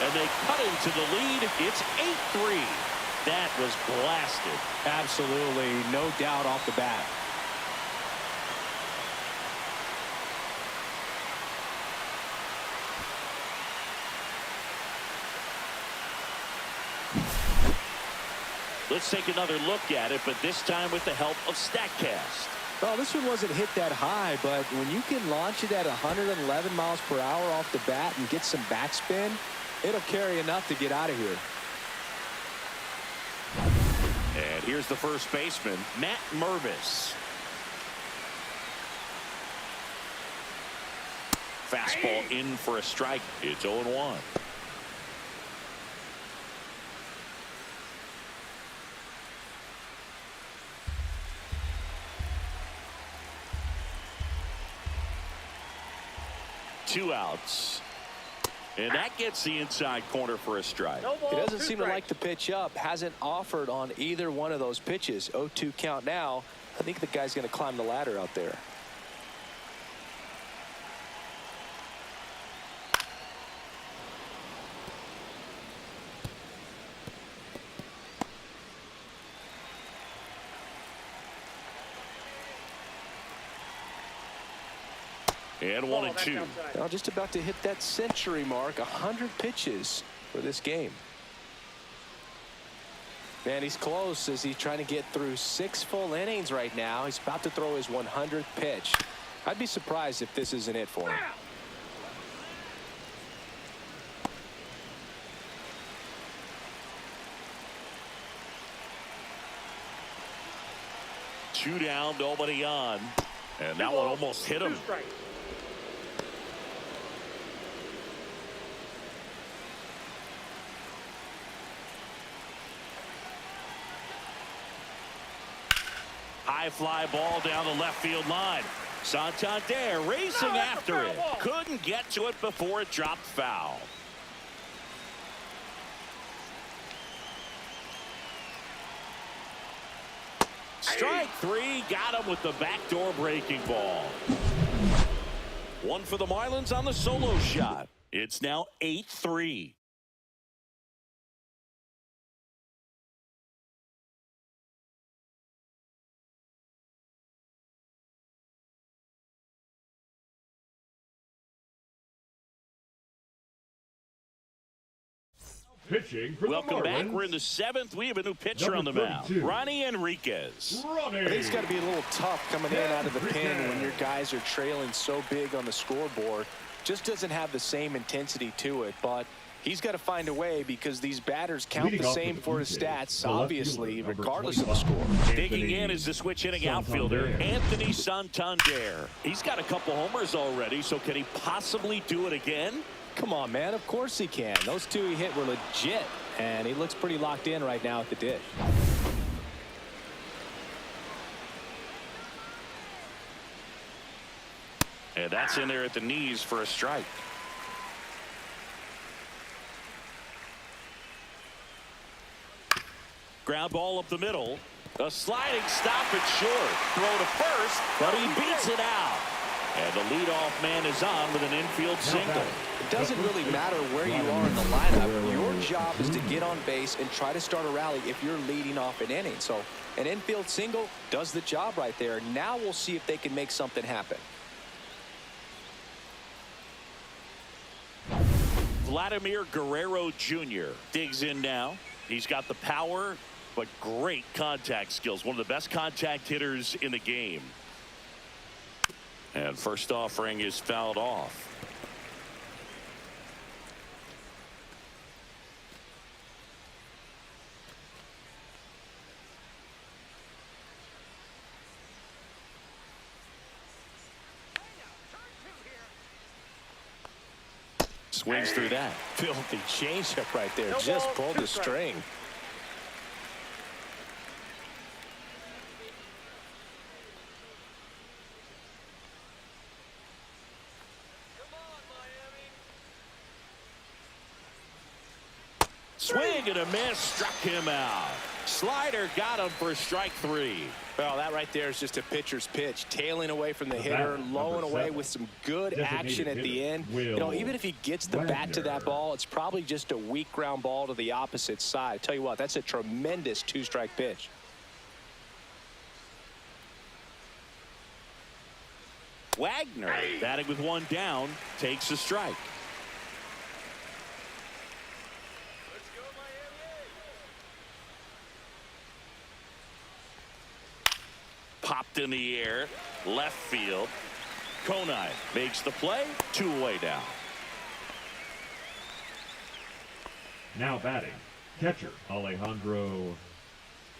And they cut into the lead. It's 8-3. That was blasted. Absolutely, no doubt off the bat. Let's take another look at it, but this time with the help of StatCast. Well, this one wasn't hit that high, but when you can launch it at 111 miles per hour off the bat and get some backspin, it'll carry enough to get out of here. And here's the first baseman, Matt Mervis. Fastball in for a strike. It's 0-1. Two outs. And that gets the inside corner for a strike. He doesn't seem to like the pitch up. Hasn't offered on either one of those pitches. 0-2 count now. I think the guy's going to climb the ladder out there. And 1-2. Now just about to hit that century mark. 100 pitches for this game. Man, he's close as he's trying to get through 6 full innings right now. He's about to throw his 100th pitch. I'd be surprised if this isn't it for him. Two down, nobody on. And that one almost hit him. High fly ball down the left field line. Santander racing after it. Couldn't get to it before it dropped foul. Strike 3, got him with the backdoor breaking ball. One for the Marlins on the solo shot. It's now 8-3. Pitching for Welcome the back. Marlins. We're in the 7th. We have a new pitcher on the Number mound. 32. Ronnie Enriquez. Ronnie. I think it's got to be a little tough coming in out of the pen when your guys are trailing so big on the scoreboard. Just doesn't have the same intensity to it, but he's got to find a way because these batters count Leading the off same with for the his Blue Jays, stats, the left obviously, fielder, number regardless of the 25. score. Digging in is the switch hitting outfielder, Anthony Santander. He's got a couple homers already, so can he possibly do it again? Come on, man. Of course he can. Those two he hit were legit, and he looks pretty locked in right now at the dish. And that's in there at the knees for a strike. Ground ball up the middle. A sliding stop at short. Throw to first, but he beats it out. And the leadoff man is on with an infield single. It doesn't really matter where you are in the lineup. Your job is to get on base and try to start a rally if you're leading off an inning. So an infield single does the job right there. Now we'll see if they can make something happen. Vladimir Guerrero Jr. digs in now. He's got the power, but great contact skills. One of the best contact hitters in the game. And first offering is fouled off. Swings through that. Filthy changeup right there. No Just ball, pulled two the strikes. string. Swing and a miss, struck him out. Slider got him for strike 3. Well, that right there is just a pitcher's pitch. Tailing away from the hitter, batter, lowing number away 7. with some good Designated action at the hitter, end. Will You know, even if he gets the bat to that Wagner. ball, it's probably just a weak ground ball to the opposite side. Tell you what, that's a tremendous two-strike pitch. Wagner, batting with one down, takes a strike. Popped in the air, left field. Konai makes the play, 2 away down. Now batting, catcher Alejandro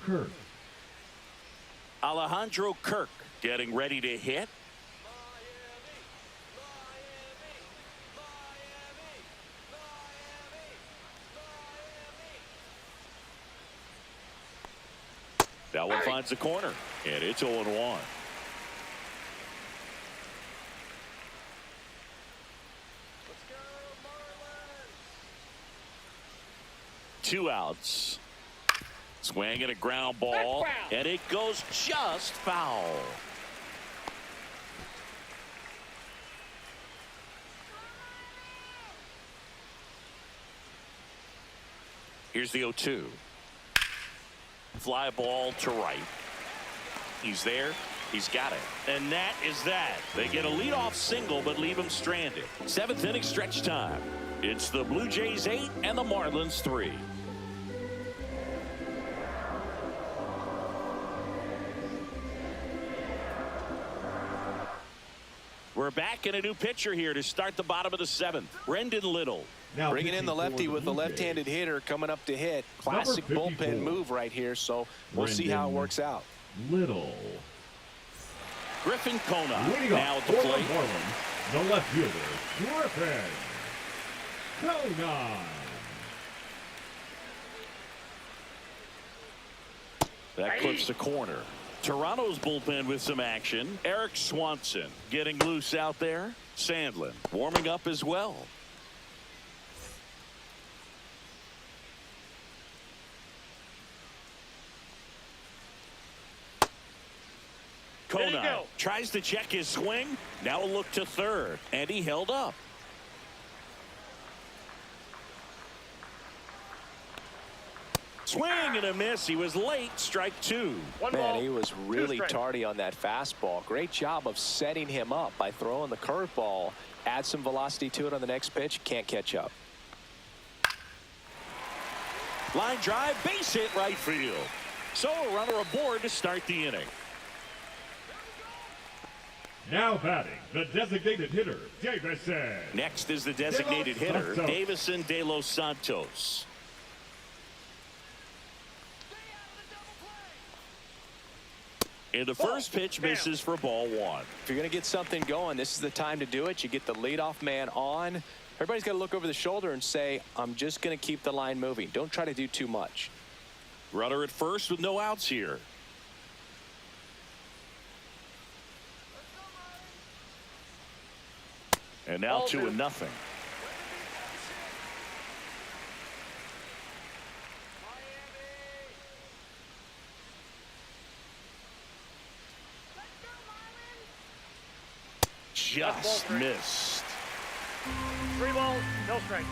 Kirk. Alejandro Kirk getting ready to hit. That one finds the corner, and it's 0-1. Two outs. Swing and a ground ball, and it goes just foul. Here's the 0-2. Fly ball to right. He's there. He's got it. And that is that. They get a leadoff single, but leave him stranded. 7th inning stretch time. It's the Blue Jays 8 and the Marlins 3. We're back in a new pitcher here to start the bottom of the 7th. Brendan Little. Now Bringing in the pitching for lefty with the Blue left-handed Jays, hitter coming up to hit. Classic Number bullpen 54. move right here, so we'll see how it Brendan works out. Little. Griffin Kona Leading now off at the for the plate. Marlins, the left fielder, Griffin Kona. That clips the corner. Toronto's bullpen with some action. Eric Swanson getting loose out there. Sandlin warming up as well. Kona tries to check his swing. Now a look to third, and he held up. Swing and a miss. He was late. Strike 2. One Man, ball, he was two really strikes. tardy on that fastball. Great job of setting him up by throwing the curveball. Add some velocity to it on the next pitch. Can't catch up. Line drive, base hit, right field. So a runner aboard to start the inning. Now batting, the designated hitter, Davison. Next is the designated hitter, Davison de los Santos. And the first pitch misses for ball one. If you're going to get something going, this is the time to do it. You get the leadoff man on. Everybody's got to look over the shoulder and say, I'm just going to keep the line moving. Don't try to do too much. Runner at first with no outs here. And now 2-0. Just missed. 3 balls, no strike.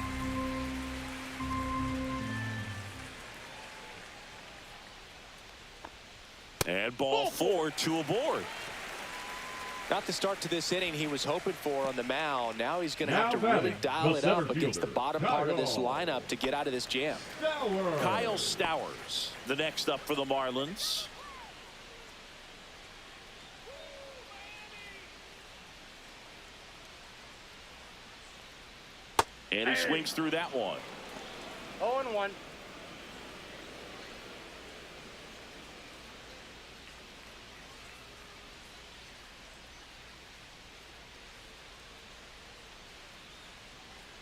And ball 4, 2 aboard. Not the start to this inning he was hoping for on the mound. Now he's going to have to really dial it up against the bottom part of this lineup to get out of this jam. Kyle Stowers, the next up for the Marlins. And he swings through that one. 0-1.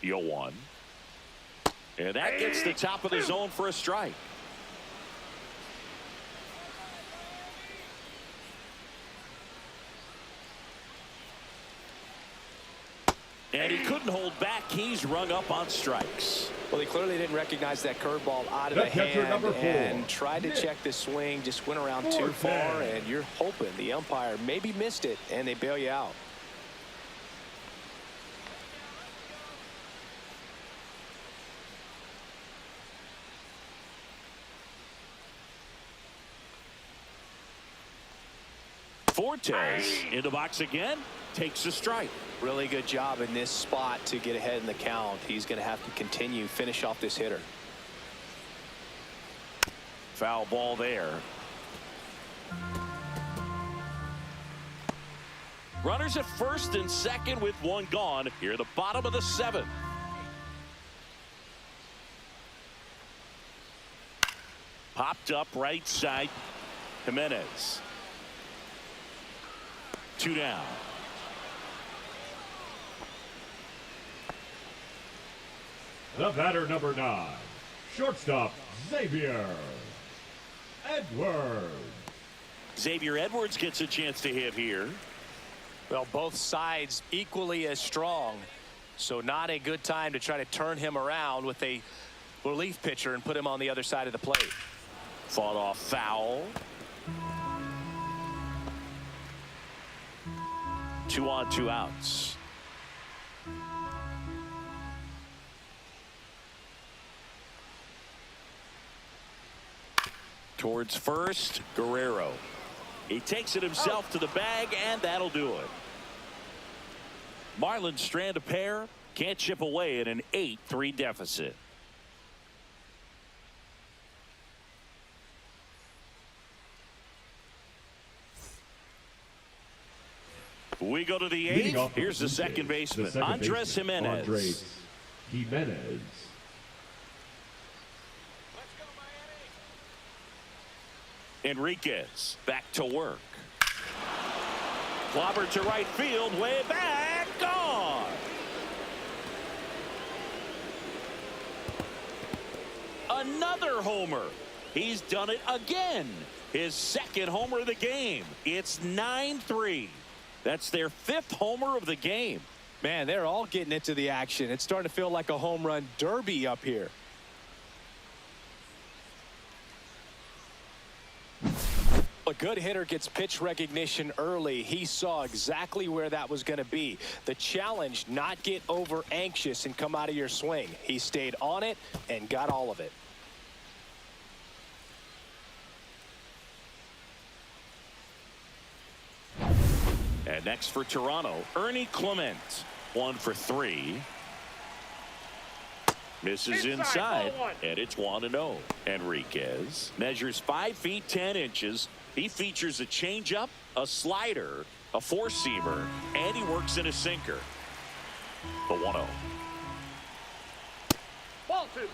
Yo one. And that gets the top of the zone for a strike. And he couldn't hold back. He's rung up on strikes. Well, he clearly didn't recognize that curveball out of the hand and tried to check the swing. Just went around too far, and you're hoping the umpire maybe missed it, and they bail you out. Fortes in the box again, takes a strike. Really good job in this spot to get ahead in the count. He's going to have to continue, finish off this hitter. Foul ball there. Runners at first and second with one gone. Here at the bottom of the 7th. Popped up right side. Jimenez. 2 down. The batter, number 9, shortstop Xavier Edwards. Xavier Edwards gets a chance to hit here. Well, both sides equally as strong, so not a good time to try to turn him around with a relief pitcher and put him on the other side of the plate. Fought off foul. 2 on, 2 outs. Towards first, Guerrero. He takes it himself to the bag, and that'll do it. Marlins strand a pair, can't chip away at an 8-3 deficit. We go to the 8th. Here's the second baseman, Andres Jimenez. Enriquez back to work. Clobbered to right field, way back, gone. Another homer. He's done it again. His second homer of the game. It's 9-3. That's their 5th homer of the game. Man, they're all getting into the action. It's starting to feel like a home run derby up here. A good hitter gets pitch recognition early. He saw exactly where that was going to be. The challenge, not get over anxious and come out of your swing. He stayed on it and got all of it. And next for Toronto, Ernie Clement. 1 for 3. Misses inside, and it's 1-0. Enriquez measures 5 feet 10 inches. He features a changeup, a slider, a four-seamer, and he works in a sinker. The 1-0. Ball 2.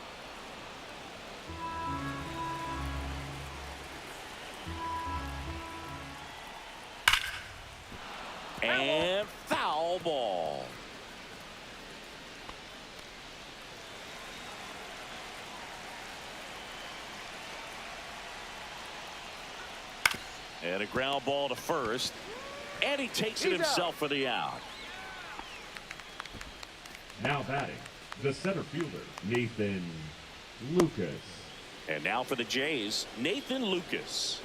And foul ball. And a ground ball to first. And he takes it himself for the out. Now batting, the center fielder, Nathan Lucas. And now for the Jays, Nathan Lucas.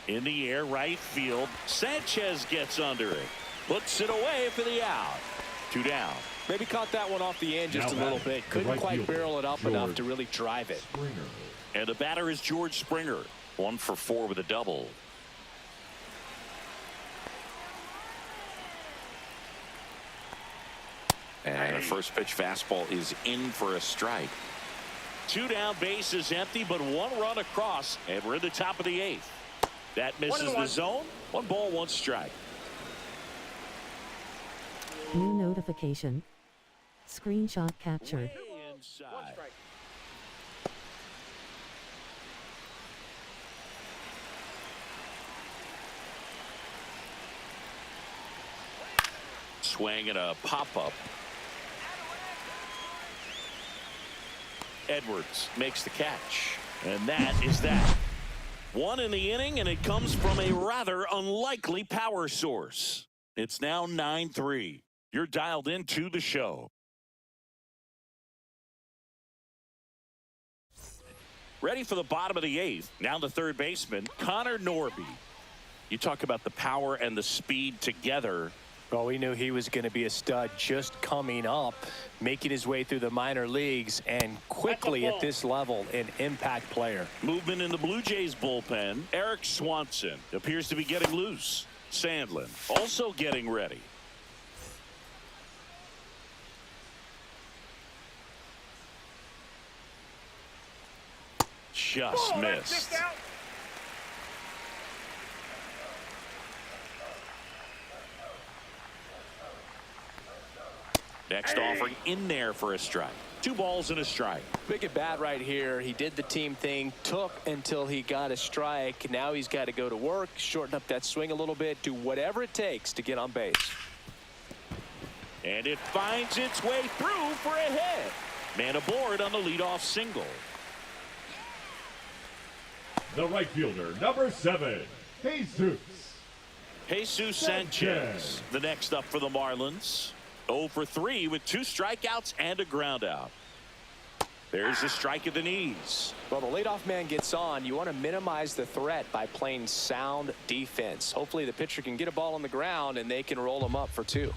In the air, right field. Sanchez gets under it. Puts it away for the out. 2 down. Maybe caught that one off the end just a little bit. Couldn't quite barrel it up enough to really drive it. Springer. And the batter is George Springer. 1 for 4 with a double. And a first pitch fastball is in for a strike. 2 down, base is empty, but 1 run across, and we're in the top of the 8th. That misses the zone. 1 ball, 1 strike. New notification. Screenshot captured. Inside. 1 strike. Swing and a pop-up. Edwards makes the catch. And that is that. 1 in the inning, and it comes from a rather unlikely power source. It's now 9-3. You're dialed into the show. Ready for the bottom of the 8th. Now the third baseman, Connor Norby. You talk about the power and the speed together. Well, we knew he was going to be a stud just coming up, making his way through the minor leagues, and quickly at this level, an impact player. Movement in the Blue Jays bullpen. Eric Swanson appears to be getting loose. Sandlin also getting ready. Just missed. Next offering in there for a strike. 2 balls and a strike. Big at bat right here. He did the team thing, took until he got a strike. Now he's got to go to work, shorten up that swing a little bit, do whatever it takes to get on base. And it finds its way through for a hit. Man aboard on the leadoff single. The right fielder, number 7, Jesus Sanchez, the next up for the Marlins. 0 for 3 with 2 strikeouts and a ground out. There's a strike at the knees. Well, the leadoff man gets on. You want to minimize the threat by playing sound defense. Hopefully the pitcher can get a ball on the ground and they can roll him up for 2.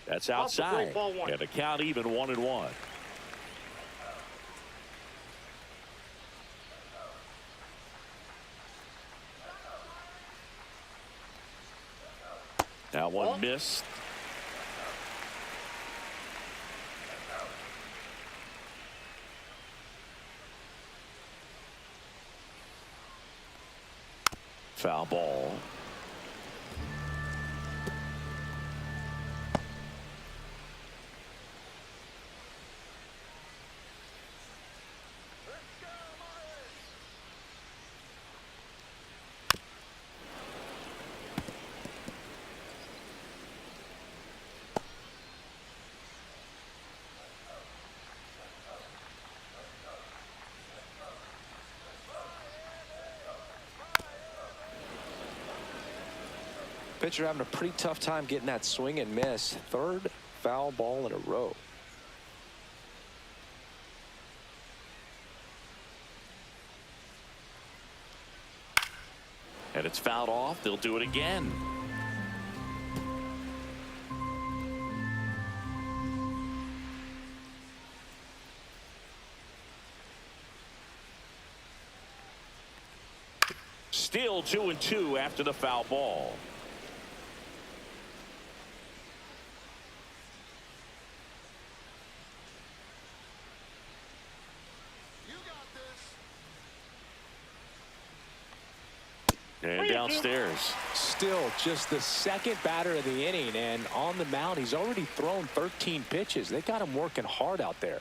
That's outside. And the count even 1-1. Now 1 missed. Foul ball. Pitcher having a pretty tough time getting that swing and miss. 3rd foul ball in a row. And it's fouled off. They'll do it again. Still 2-2 after the foul ball. And downstairs. Still just the second batter of the inning, and on the mound he's already thrown 13 pitches. They got him working hard out there.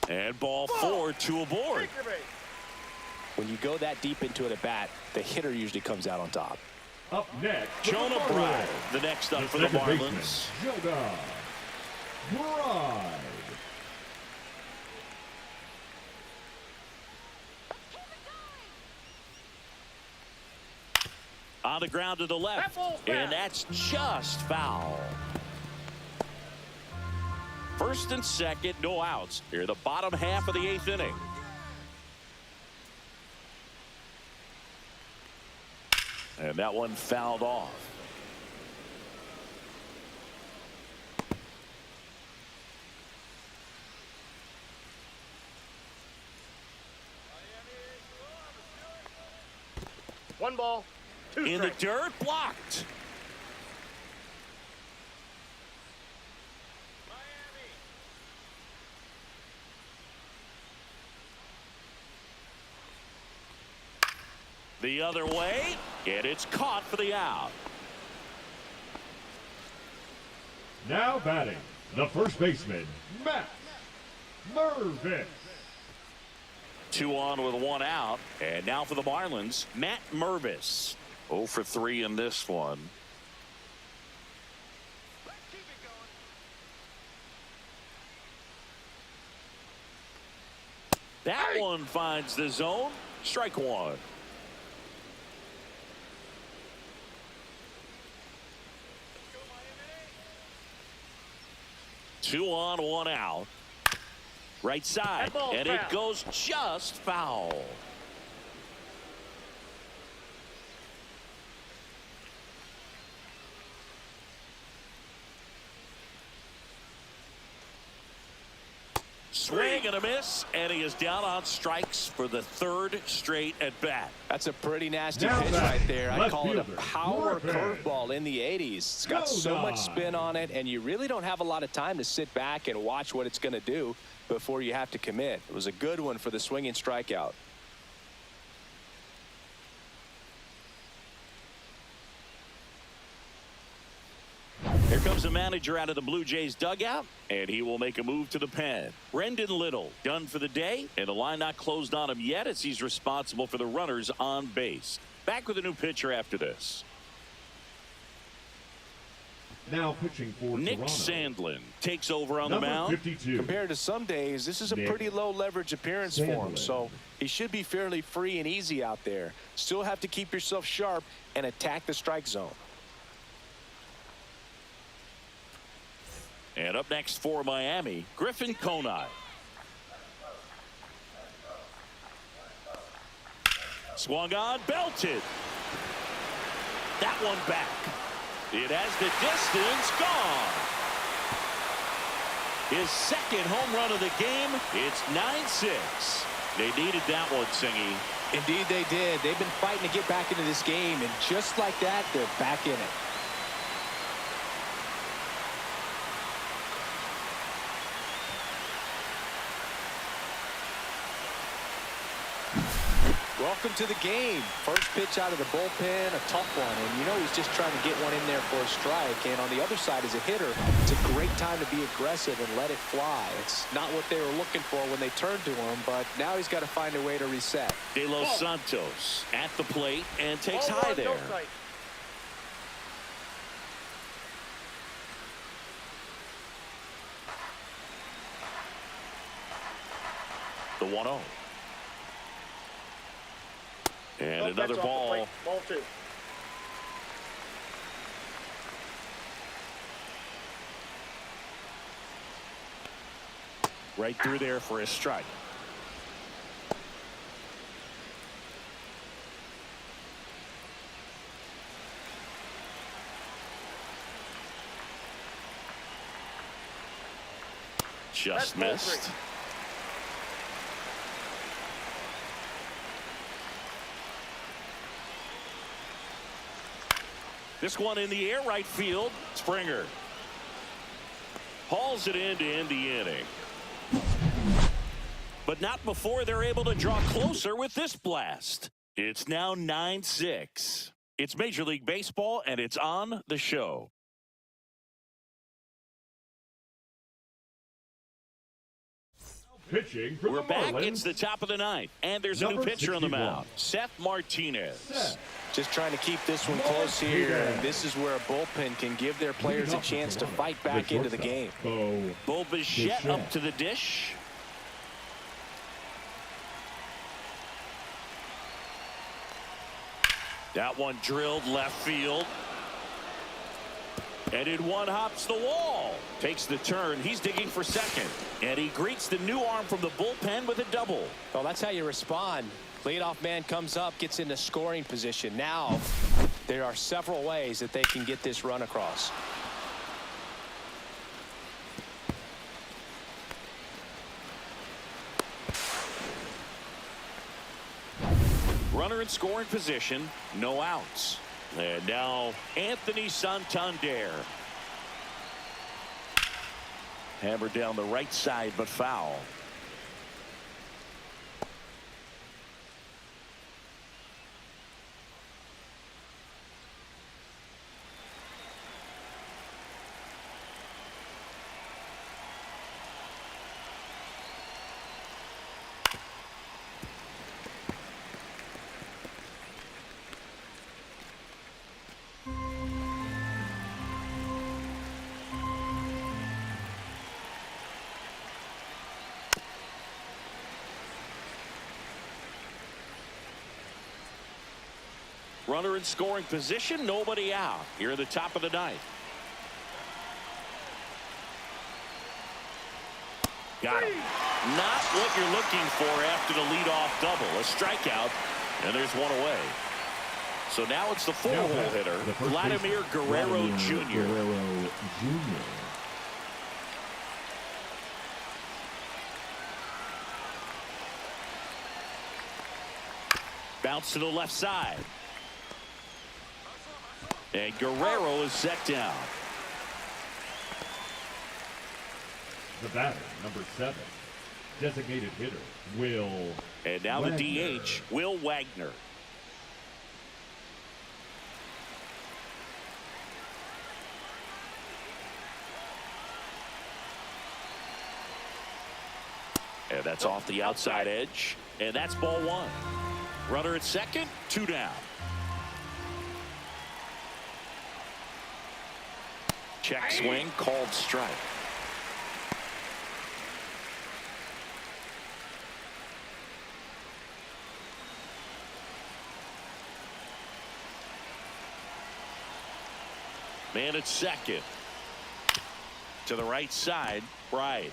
And ball 4, 2 aboard. When you go that deep into an at bat, the hitter usually comes out on top. Up next, Jonah Bride, the next up for the Marlins. Jonah Bride. On the ground to the left, and that's just foul. First and second, no outs. Here, the bottom half of the 8th inning. And that one fouled off. One ball, 2 In the strikes. dirt, blocked. The other way, and it's caught for the out. Now batting, the first baseman, Matt Mervis. 2 on with 1 out. And now for the Marlins, Matt Mervis. 0 for 3 in this one. That one finds the zone. Strike 1. Two on, 1 out. Right side, and it goes just foul. Swing and a miss, and he is down on strikes for the 3rd straight at bat. That's a pretty nasty Now pitch back, right there. I left call it a fielder, power Griffin. curveball in the 80s. It's got so much spin on it, and you really don't have a lot of time to sit back and watch what it's going to do before you have to commit. It was a good one for the swinging strikeout. Here comes the manager out of the Blue Jays dugout, and he will make a move to the pen. Brendan Little done for the day, and the line not closed on him yet as he's responsible for the runners on base. Back with a new pitcher after this. Now pitching for Nick Toronto. Sandlin takes over on Number the mound. 52. Compared to some days, this is a Nick pretty low leverage appearance for him, Sandlin. so he should be fairly free and easy out there. Still have to keep yourself sharp and attack the strike zone. And up next for Miami, Griffin Conine. Swung on, belted. That one back. It has the distance, gone. His 2nd home run of the game. It's 9-6. They needed that one, Singy. Indeed they did. They've been fighting to get back into this game, and just like that, they're back in it. Welcome to the game. First pitch out of the bullpen, a tough one, and you know he's just trying to get one in there for a strike. And on the other side, as a hitter, it's a great time to be aggressive and let it fly. It's not what they were looking for when they turned to him, but now he's got to find a way to reset. De Los Santos at the plate and takes Ball high 1, there. no strike. The 1-0. And No, another that's off the ball. plate. Ball 2. Right through there for a strike. Just That's ball missed. 3. This one in the air, right field. Springer hauls it in to end the inning. But not before they're able to draw closer with this blast. It's now 9-6. It's Major League Baseball, and it's on the show. Pitching for We're the back. Marlins. It's the top of the ninth, and there's a Number new pitcher on the 61. mound, Seth Martinez. Seth. Just trying to keep this one close here. And this is where a bullpen can give their players a chance to fight back into the game. Bo Bichette up to the dish. That one drilled left field. And in one hops the wall. Takes the turn. He's digging for second. And he greets the new arm from the bullpen with a double. Well, that's how you respond. Leadoff man comes up, gets into scoring position. Now, there are several ways that they can get this run across. Runner in scoring position. No outs. And now Anthony Santander. Hammered down the right side, but foul. Runner in scoring position, nobody out. Here at the top of the ninth. Got him. Not what you're looking for after the leadoff double. A strikeout, and there's one away. So now it's the four-hole hitter, Vladimir Guerrero Jr. Bounce to the left side. And Guerrero is set down. The batter, number 7, designated hitter, Will. And now Wagner. the DH, Will Wagner. And that's off the outside edge. And that's ball one. Runner at second, 2 down. Check swing, called strike. Man at second. To the right side, Bright.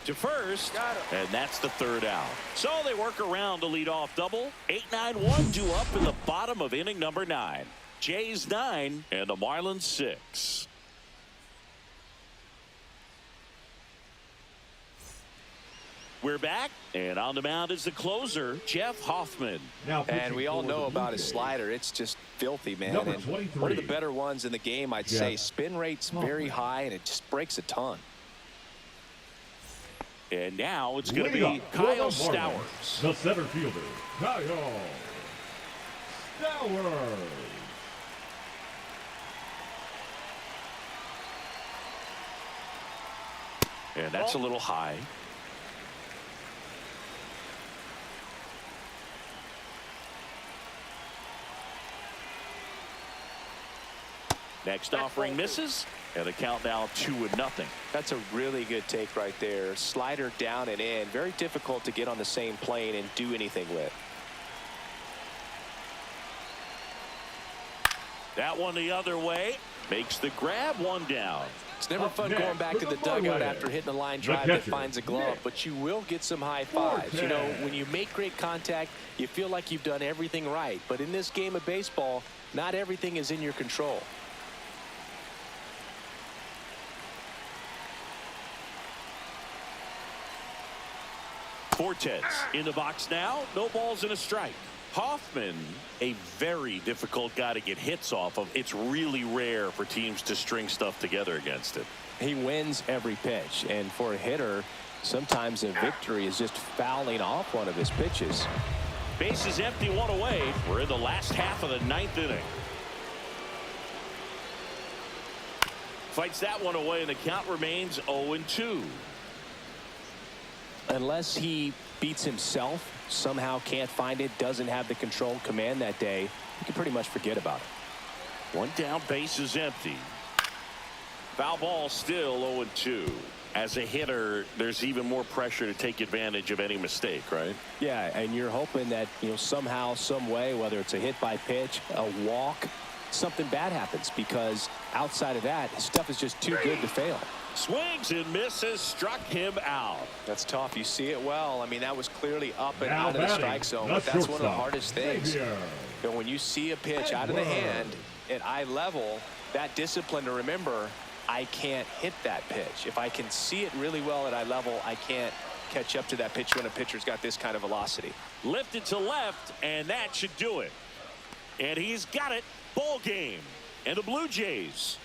To first, and that's the 3rd out. So they work around the leadoff double. 8-9-1 due up in the bottom of inning number 9. Jays 9 and the Marlins 6. We're back, and on the mound is the closer, Jeff Hoffman. And we all know about his slider. It's just filthy, man. Number And 23. one of the better ones in the game, I'd say. Spin rate's very high, and it just breaks a ton. And now it's going to be Kyle Stowers. The center fielder, Kyle Stowers. And that's a little high. Next offering misses, and the count now 2-0. That's a really good take right there. Slider down and in. Very difficult to get on the same plane and do anything with. That one the other way. Makes the grab, 1 down. It's never fun going back to the dugout after hitting a line drive that finds a glove, but you will get some high fives. You know, when you make great contact, you feel like you've done everything right. But in this game of baseball, not everything is in your control. Fortes in the box now. No balls and a strike. Hoffman, a very difficult guy to get hits off of. It's really rare for teams to string stuff together against it. He wins every pitch, and for a hitter, sometimes a victory is just fouling off one of his pitches. Base is empty, one away. We're in the last half of the 9th inning. Fights that one away, and the count remains 0-2. Unless he beats himself, somehow can't find it, doesn't have the control command that day, you can pretty much forget about it. One down, base is empty. Foul ball, still 0-2. As a hitter, there's even more pressure to take advantage of any mistake, right? Yeah, and you're hoping that, somehow, some way, whether it's a hit by pitch, a walk, something bad happens, because outside of that, stuff is just too good to fail. Swings and misses, struck him out. That's tough. You see it well. I mean, that was clearly up and Now out of the batting, strike zone, the but that's one of the shortstop, hardest things. Xavier. When you see a pitch out of the hand at eye level, that discipline to remember, I can't hit that pitch. If I can see it really well at eye level, I can't catch up to that pitch when a pitcher's got this kind of velocity. Lifted to left, and that should do it. And he's got it. Ball game. And the Blue Jays